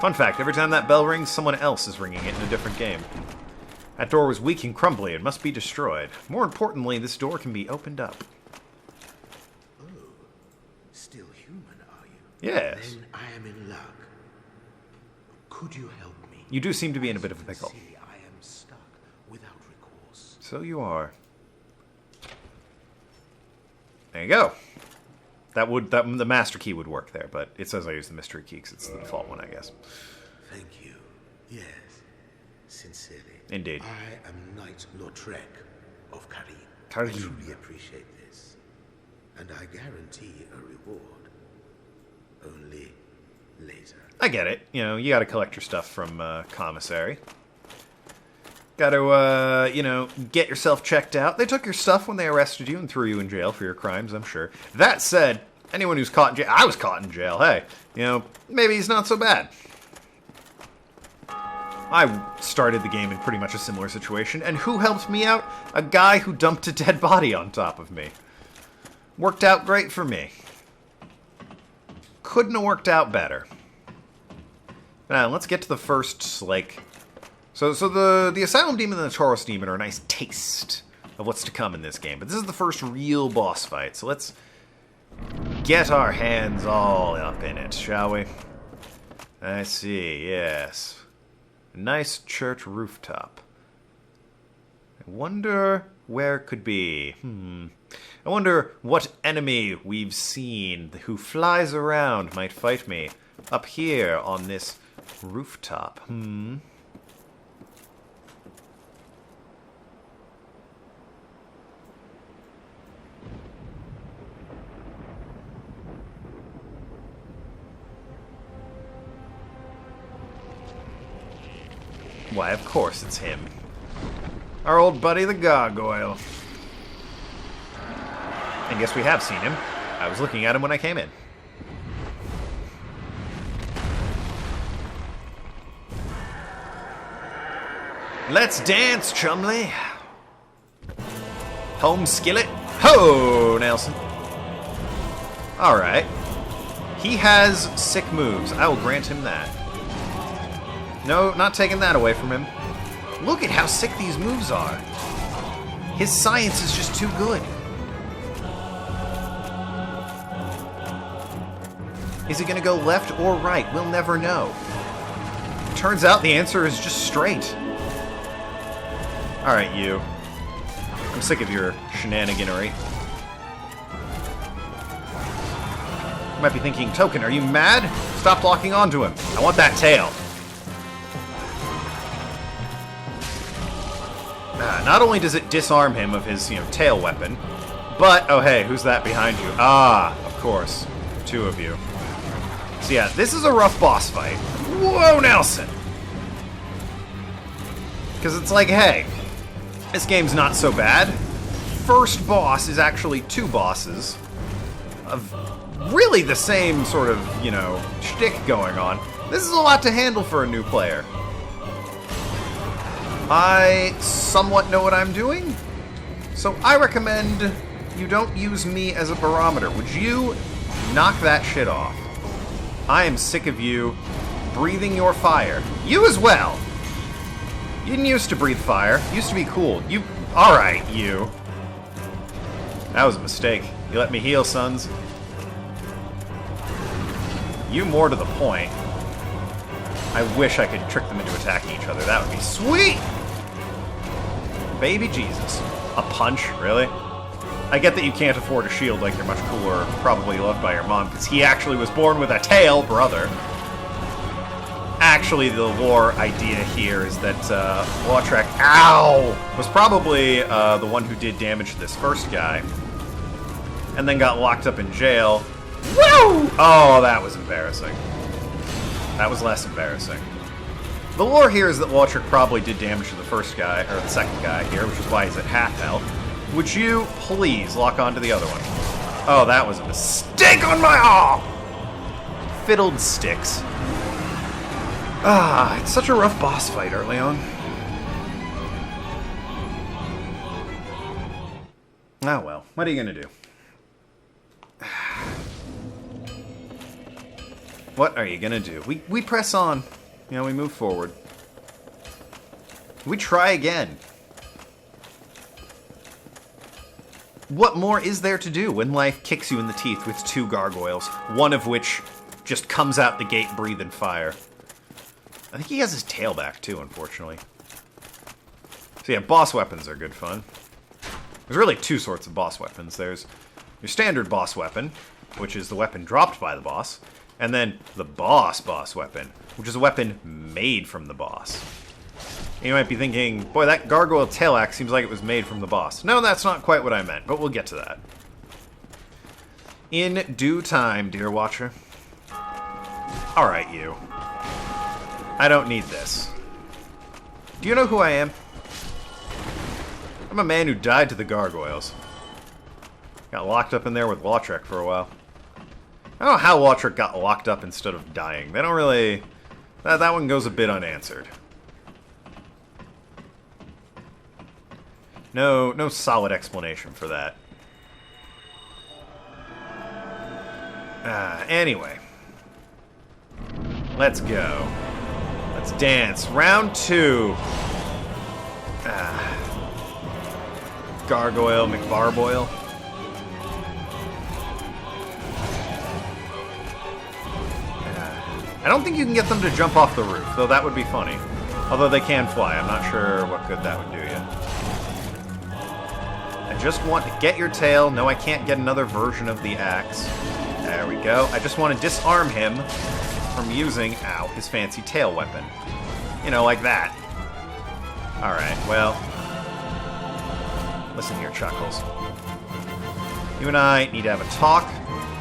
Fun fact, every time that bell rings, someone else is ringing it in a different game. That door was weak and crumbly. It must be destroyed. More importantly, this door can be opened up. Oh, still human, are you? Yes. Then I am in luck. Could you help me? You do seem to be in a bit of a pickle. See, I am stuck without recourse. So you are. There you go. The master key would work there, but it says I use the mystery key because it's the default one, I guess. Thank you. Yes, sincerely. Indeed. I am Knight Lautrec of Karim. Karim. I truly appreciate this, and I guarantee a reward. Only later. I get it. You gotta collect your stuff from commissary. Gotta, get yourself checked out. They took your stuff when they arrested you and threw you in jail for your crimes, I'm sure. That said, anyone who's caught in jail... I was caught in jail, hey. Maybe he's not so bad. I started the game in pretty much a similar situation, and who helped me out? A guy who dumped a dead body on top of me. Worked out great for me. Couldn't have worked out better. Now, let's get to the first, So the Asylum Demon and the Tauros Demon are a nice taste of what's to come in this game. But this is the first real boss fight, so let's get our hands all up in it, shall we? I see, yes. A nice church rooftop. I wonder where it could be. I wonder what enemy we've seen who flies around might fight me up here on this rooftop. Why, of course it's him. Our old buddy, the gargoyle. And yes, we have seen him. I was looking at him when I came in. Let's dance, Chumley. Home skillet. Ho, Nelson. Alright. He has sick moves. I will grant him that. No, not taking that away from him. Look at how sick these moves are. His science is just too good. Is he going to go left or right? We'll never know. Turns out the answer is just straight. Alright, you. I'm sick of your shenaniganery. You might be thinking, Token, are you mad? Stop locking onto him. I want that tail. Not only does it disarm him of his, tail weapon, but, oh hey, who's that behind you? Ah, of course. Two of you. So yeah, this is a rough boss fight. Whoa, Nelson! Because it's like, hey, this game's not so bad. First boss is actually two bosses of really the same sort of, shtick going on. This is a lot to handle for a new player. I somewhat know what I'm doing, so I recommend you don't use me as a barometer. Would you knock that shit off? I am sick of you breathing your fire. You as well! You didn't used to breathe fire. You used to be cool. Alright, you. That was a mistake. You let me heal, sons. You more to the point. I wish I could trick them into attacking each other. That would be sweet! Baby Jesus. A punch? Really? I get that you can't afford a shield like you're much cooler, probably loved by your mom, because he actually was born with a tail, brother. Actually, the lore idea here is that Lautrec, was probably the one who did damage to this first guy, and then got locked up in jail. Woo! Oh, that was embarrassing. That was less embarrassing. The lore here is that Lautrec probably did damage to the first guy, or the second guy here, which is why he's at half health. Would you please lock onto the other one? Oh, that was a mistake on my fiddled sticks. It's such a rough boss fight early on. Oh well, what are you gonna do? What are you gonna do? We press on. We move forward. We try again. What more is there to do when life kicks you in the teeth with two gargoyles, one of which just comes out the gate breathing fire? I think he has his tail back too, unfortunately. So yeah, boss weapons are good fun. There's really two sorts of boss weapons. There's your standard boss weapon, which is the weapon dropped by the boss, and then the boss weapon, which is a weapon made from the boss. And you might be thinking, boy, that gargoyle tail axe seems like it was made from the boss. No, that's not quite what I meant, but we'll get to that. In due time, dear watcher. Alright, you. I don't need this. Do you know who I am? I'm a man who died to the gargoyles. Got locked up in there with Lautrec for a while. I don't know how Lautrec got locked up instead of dying. They don't really... That one goes a bit unanswered. No solid explanation for that. Anyway. Let's go. Let's dance. Round 2. Gargoyle, McBarboyle. I don't think you can get them to jump off the roof, though that would be funny. Although they can fly, I'm not sure what good that would do you. I just want to get your tail. No, I can't get another version of the axe. There we go. I just want to disarm him from using, ow, his fancy tail weapon. You know, like that. Alright, well... Listen here, Chuckles. You and I need to have a talk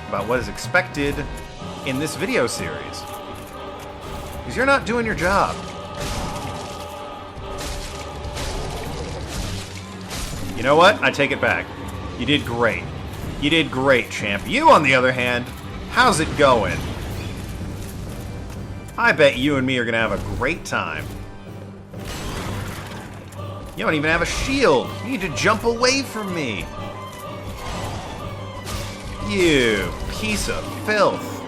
about what is expected in this video series. Because you're not doing your job. You know what? I take it back. You did great. You did great, champ. You, on the other hand, how's it going? I bet you and me are going to have a great time. You don't even have a shield. You need to jump away from me. You piece of filth.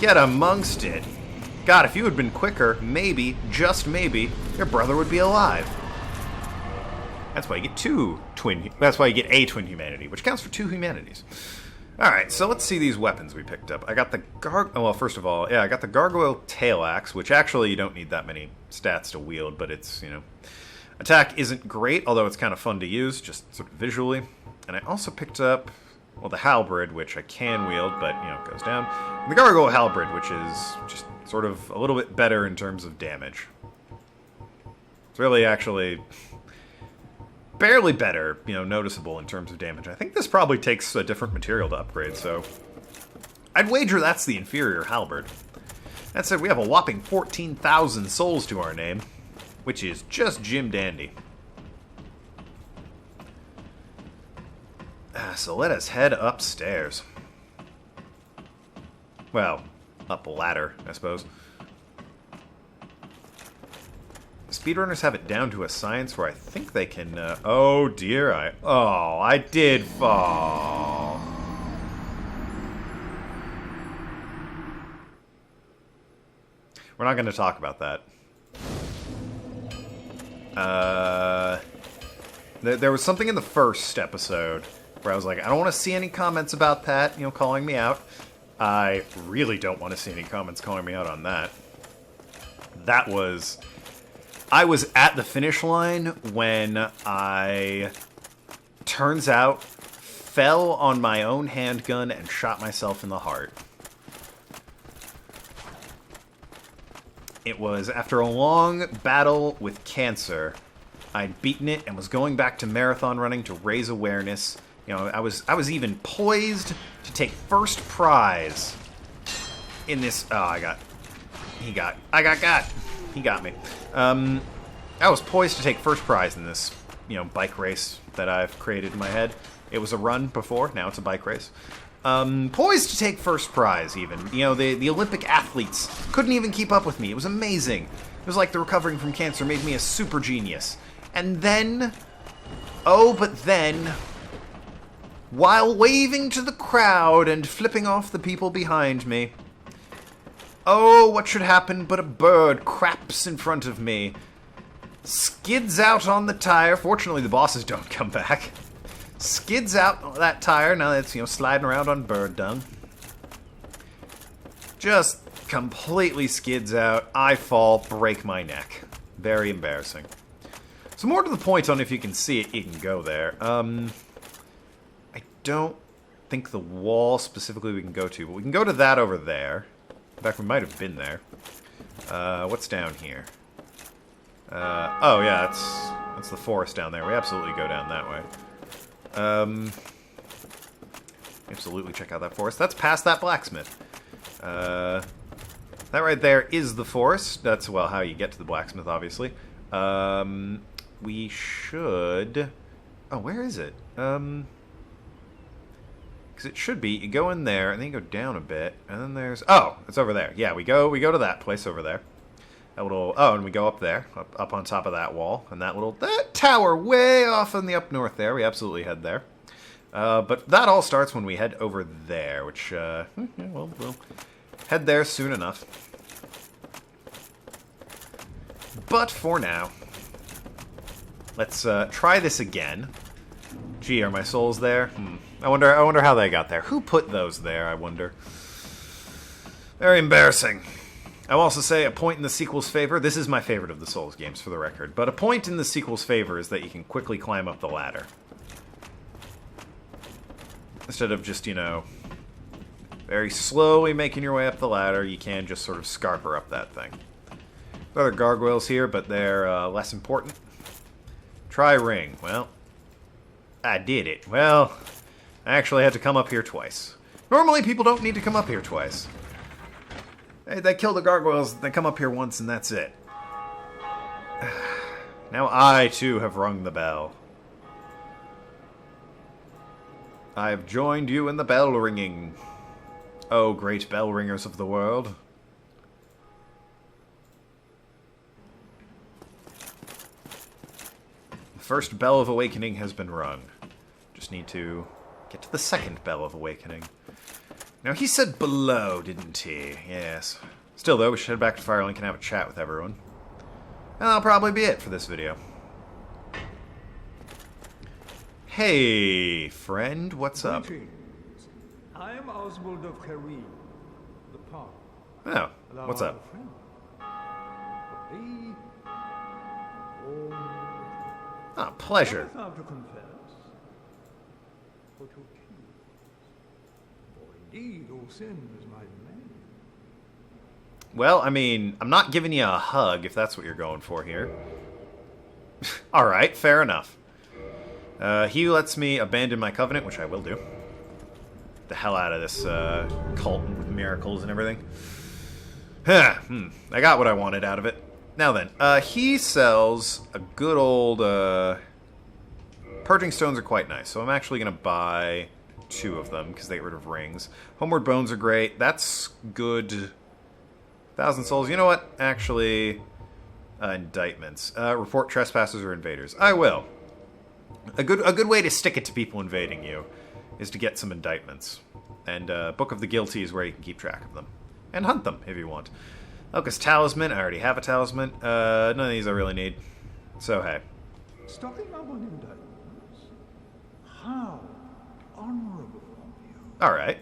Get amongst it. God, if you had been quicker, maybe, just maybe, your brother would be alive. That's why you get that's why you get a twin humanity, which counts for 2 humanities. Alright, so let's see these weapons we picked up. I got the well, first of all, yeah, I got the gargoyle tail axe, which actually you don't need that many stats to wield, but it's, you know, attack isn't great, although it's kind of fun to use, just sort of visually. And I also picked up, well, the halberd, which I can wield, but, you know, it goes down. And the gargoyle halberd, which is just sort of a little bit better in terms of damage. It's really actually barely better, you know, noticeable in terms of damage. I think this probably takes a different material to upgrade, so I'd wager that's the inferior halberd. That said, we have a whopping 14,000 souls to our name, which is just Jim Dandy. So let us head upstairs. Well, up a ladder, I suppose. Speedrunners have it down to a science where I think they can, oh dear, I did fall. We're not going to talk about that. There was something in the first episode where I was like, I don't want to see any comments about that, you know, calling me out. I really don't want to see any comments calling me out on that. That was... I was at the finish line when I, turns out, fell on my own handgun and shot myself in the heart. It was after a long battle with cancer. I'd beaten it and was going back to marathon running to raise awareness. You know, I was even poised to take first prize in this. Oh, he got me. I was poised to take first prize in this, you know, bike race that I've created in my head. It was a run before, now it's a bike race. Poised to take first prize, even. You know, the Olympic athletes couldn't even keep up with me. It was amazing. It was like the recovering from cancer made me a super genius. And then, oh, but then, while waving to the crowd and flipping off the people behind me, oh, what should happen but a bird craps in front of me, skids out on the tire. Fortunately, the bosses don't come back. Skids out on that tire. Now that's, you know, sliding around on bird dung. Just completely skids out. I fall, break my neck. Very embarrassing. So more to the point on if you can see it, you can go there. I don't think the wall specifically we can go to, but we can go to that over there. In fact, we might have been there. What's down here? Oh yeah, that's the forest down there. We absolutely go down that way. Absolutely check out that forest. That's past that blacksmith. That right there is the forest. That's, well, how you get to the blacksmith, obviously. We should... Oh, where is it? Because it should be, you go in there, and then you go down a bit, and then there's... Oh, it's over there. Yeah, we go to that place over there. That little... Oh, and we go up there, up on top of that wall, and that tower way off in the up north there. We absolutely head there. But that all starts when we head over there, which, yeah, we'll head there soon enough. But for now, let's try this again. Gee, are my souls there? I wonder how they got there. Who put those there, I wonder? Very embarrassing. I'll also say a point in the sequel's favor. This is my favorite of the Souls games, for the record. But a point in the sequel's favor is that you can quickly climb up the ladder. Instead of just, you know, very slowly making your way up the ladder, you can just sort of scarper up that thing. There are gargoyles here, but they're less important. Try ring. Well, I did it. Well, I actually had to come up here twice. Normally, people don't need to come up here twice. They kill the gargoyles, they come up here once, and that's it. Now I, too, have rung the bell. I have joined you in the bell ringing. Oh, great bell ringers of the world. The first bell of awakening has been rung. Just need to get to the second bell of awakening. Now, he said below, didn't he? Yes. Still, though, we should head back to Firelink and have a chat with everyone. And that'll probably be it for this video. Hey, friend, what's up? Greetings. I am Oswald of Karim, the Park. Oh, what's up? Ah, pleasure. I have to confess, but to accuse. For indeed, all sin is my domain. Well, I mean, I'm not giving you a hug, if that's what you're going for here. Alright, fair enough. He lets me abandon my covenant, which I will do. The hell out of this cult with miracles and everything. I got what I wanted out of it. Now then, he sells a good old... Purging stones are quite nice, so I'm actually going to buy 2 of them, because they get rid of rings. Homeward bones are great. That's good. 1,000 souls. You know what? Actually, indictments. Report trespassers or invaders. I will. A good way to stick it to people invading you is to get some indictments. And Book of the Guilty is where you can keep track of them. And hunt them, if you want. Locust Talisman. I already have a talisman. None of these I really need. So, hey. Stocking up on indictments? How honorable of you. Alright.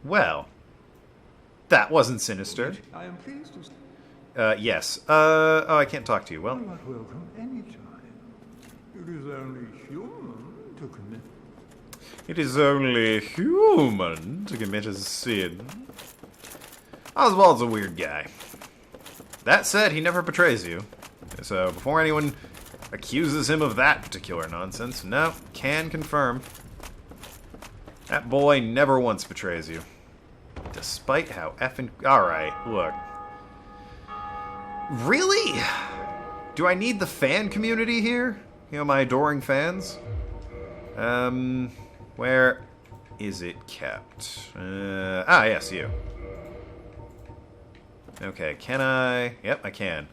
Well. That wasn't sinister. I am pleased to say Yes. Oh, I can't talk to you. you Well, are welcome any time. It is only human to commit. it is only human to commit a sin. Oswald's a weird guy. That said, he never betrays you. So, before anyone accuses him of that particular nonsense, no, can confirm. That boy never once betrays you. Despite how effing... Alright, look. Really? Do I need the fan community here? You know, my adoring fans? Where is it kept? Yes, you. Okay, can I... Yep, I can.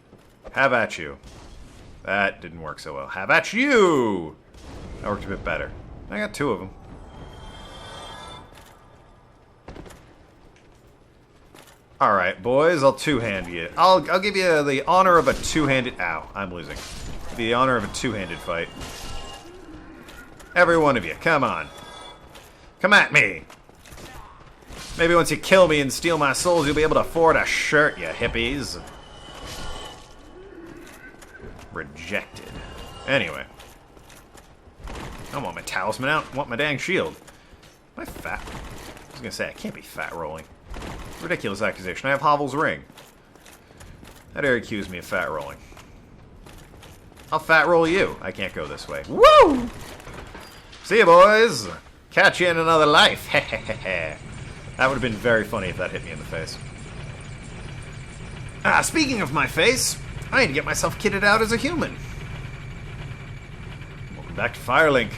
Have at you. That didn't work so well. Have at you! That worked a bit better. I got 2 of them. Alright, boys, I'll two-hand you. I'll give you the honor of a two-handed... Ow, I'm losing. The honor of a two-handed fight. Every one of you, come on. Come at me! Maybe once you kill me and steal my souls, you'll be able to afford a shirt, you hippies. Rejected. Anyway. I don't want my talisman out. I want my dang shield. Am I fat? I was gonna say, I can't be fat rolling. Ridiculous accusation. I have Hovel's ring. How dare you accuse me of fat rolling? I'll fat roll you. I can't go this way. Woo! See you, boys. Catch you in another life. That would have been very funny if that hit me in the face. Speaking of my face, I need to get myself kitted out as a human. Welcome back to Firelink.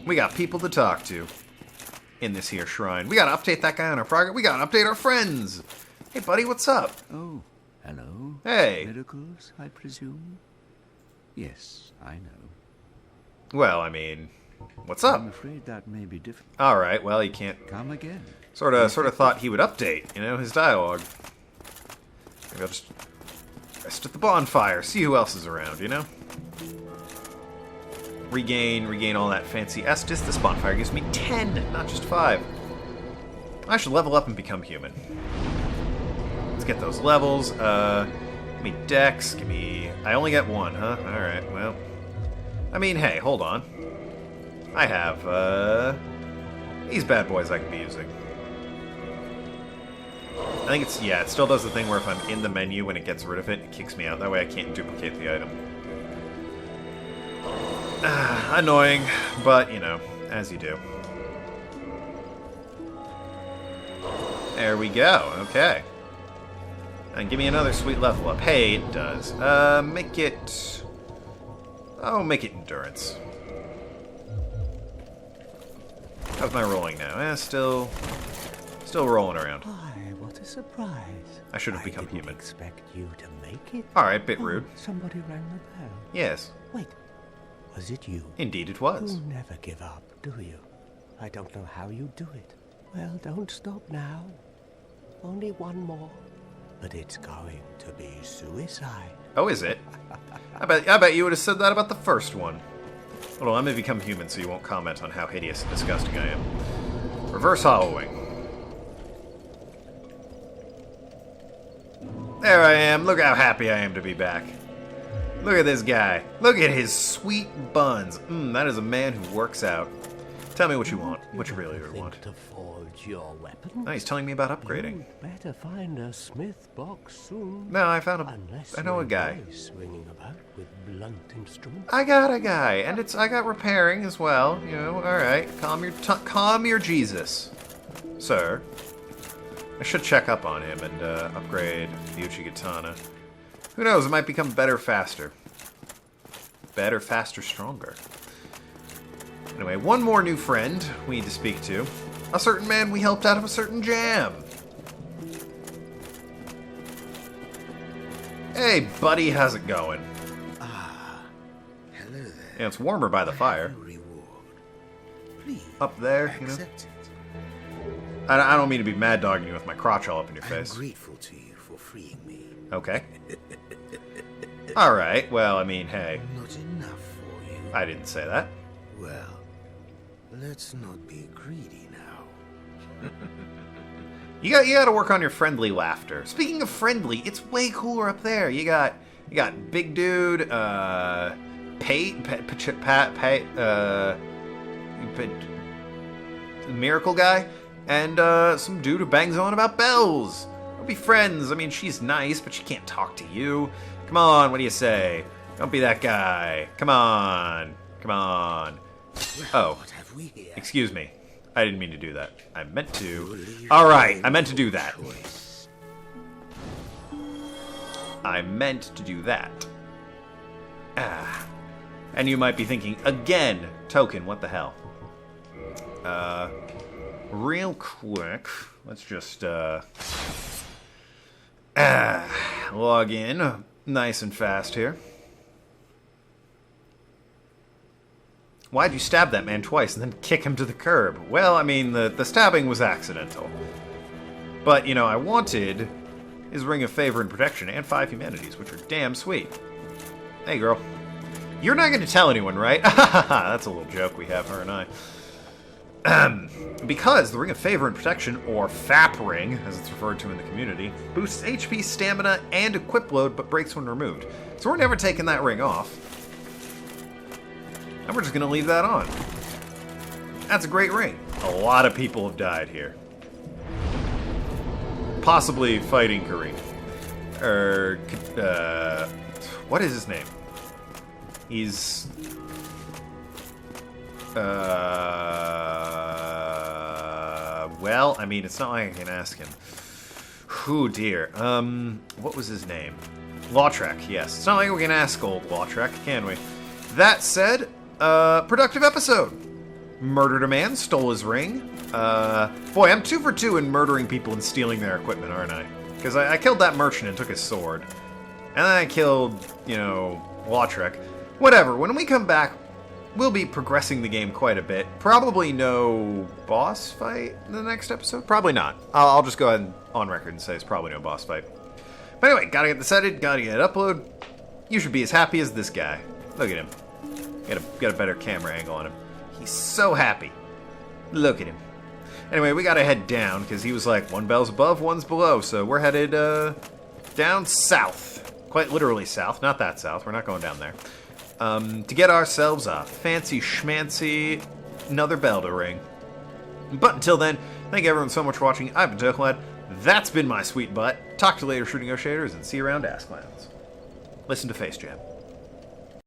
We got people to talk to in this here shrine. We gotta update that guy on our progress. We gotta update our friends. Hey, buddy, what's up? Oh, hello. Hey. Miracles, I presume? Yes, I know. Well, I mean, what's I'm up? afraid that may be difficult. All right, well, you can't... Come again. Sort of thought he would update, you know, his dialogue. Maybe I'll just rest at the bonfire, see who else is around, you know? regain all that fancy Estus. This bonfire gives me 10, not just 5. I should level up and become human. Let's get those levels. Give me Dex, give me... I only get 1, huh? Alright, well... I mean, hey, hold on. I have, these bad boys I can be using. I think it's... Yeah, it still does the thing where if I'm in the menu when it gets rid of it, it kicks me out. That way I can't duplicate the item. Annoying, but, you know, as you do. There we go, okay. And give me another sweet level up. Hey, it does. Make it... Oh, make it endurance. How's my rolling now? Still rolling around. Why, what a surprise. I should have become didn't human. Expect you to make it. Alright, bit rude. Somebody rang the bell. Yes. Wait, was it you? Indeed it was. You never give up, do you? I don't know how you do it. Well, don't stop now. Only one more. But it's going to be suicide. Oh, is it? I bet you would have said that about the first one. Hold on, I'm gonna become human so you won't comment on how hideous and disgusting I am. Reverse hollowing. There I am. Look how happy I am to be back. Look at this guy. Look at his sweet buns. That is a man who works out. Tell me what you want. What you really want. To forge your weapon? Oh, he's telling me about upgrading. You'd better find a smith box soon. No, I found Unless I know a your guy. voice swinging about with blunt instruments. I got a guy, and I got repairing as well. You know, all right. Calm your Jesus, sir. I should check up on him and upgrade the Uchigatana. Who knows? It might become better, faster. Better, faster, stronger. Anyway, one more new friend we need to speak to. A certain man we helped out of a certain jam. Hey, buddy, how's it going? Hello there. Yeah, it's warmer by the fire. Reward. Please, Up there, you know? accept it. I don't mean to be mad dogging you with my crotch all up in your I'm face. grateful to you for freeing me. Okay. Alright, well, I mean, hey. Not enough for you. I didn't say that. Well, let's not be greedy now. You got to work on your friendly laughter. Speaking of friendly, it's way cooler up there. You got Big Dude, Miracle Guy, and some dude who bangs on about bells. Don't be friends. I mean, she's nice, but she can't talk to you. Come on, what do you say? Don't be that guy. Come on. Come on. Oh, What have we here? excuse me. I didn't mean to do that. I meant to. Alright, I meant to do that. Choice. I meant to do that. And you might be thinking, again, token, what the hell? Real quick, let's just, log in nice and fast here. Why'd you stab that man twice and then kick him to the curb? Well, I mean, the stabbing was accidental. But, you know, I wanted his Ring of Favor and Protection and 5 Humanities, which are damn sweet. Hey, girl. You're not going to tell anyone, right? That's a little joke we have, her and I. Because the Ring of Favor and Protection, or FAP Ring, as it's referred to in the community, boosts HP, stamina, and equip load, but breaks when removed. So we're never taking that ring off. And we're just going to leave that on. That's a great ring. A lot of people have died here. Possibly fighting Kareem. What is his name? He's... well, I mean, it's not like I can ask him. Oh, dear. What was his name? Lautrec, yes. It's not like we can ask old Lautrec, can we? That said, productive episode. Murdered a man, stole his ring. Boy, I'm 2 for 2 in murdering people and stealing their equipment, aren't I? Because I killed that merchant and took his sword. And then I killed, you know, Lautrec. Whatever, when we come back, we'll be progressing the game quite a bit. Probably no boss fight in the next episode. Probably not. I'll just go ahead and on record and say it's probably no boss fight. But anyway, gotta get this edited, gotta get it uploaded. You should be as happy as this guy. Look at him. Get a better camera angle on him. He's so happy. Look at him. Anyway, we gotta head down, because he was like, one bell's above, one's below, so we're headed, down south. Quite literally south, not that south, we're not going down there. To get ourselves a fancy schmancy another bell to ring. But until then, thank you everyone so much for watching. I've been Toklad. That's been my sweet butt. Talk to you later, Shooting Shaders, and see you around Ass Clowns. Listen to Face Jam.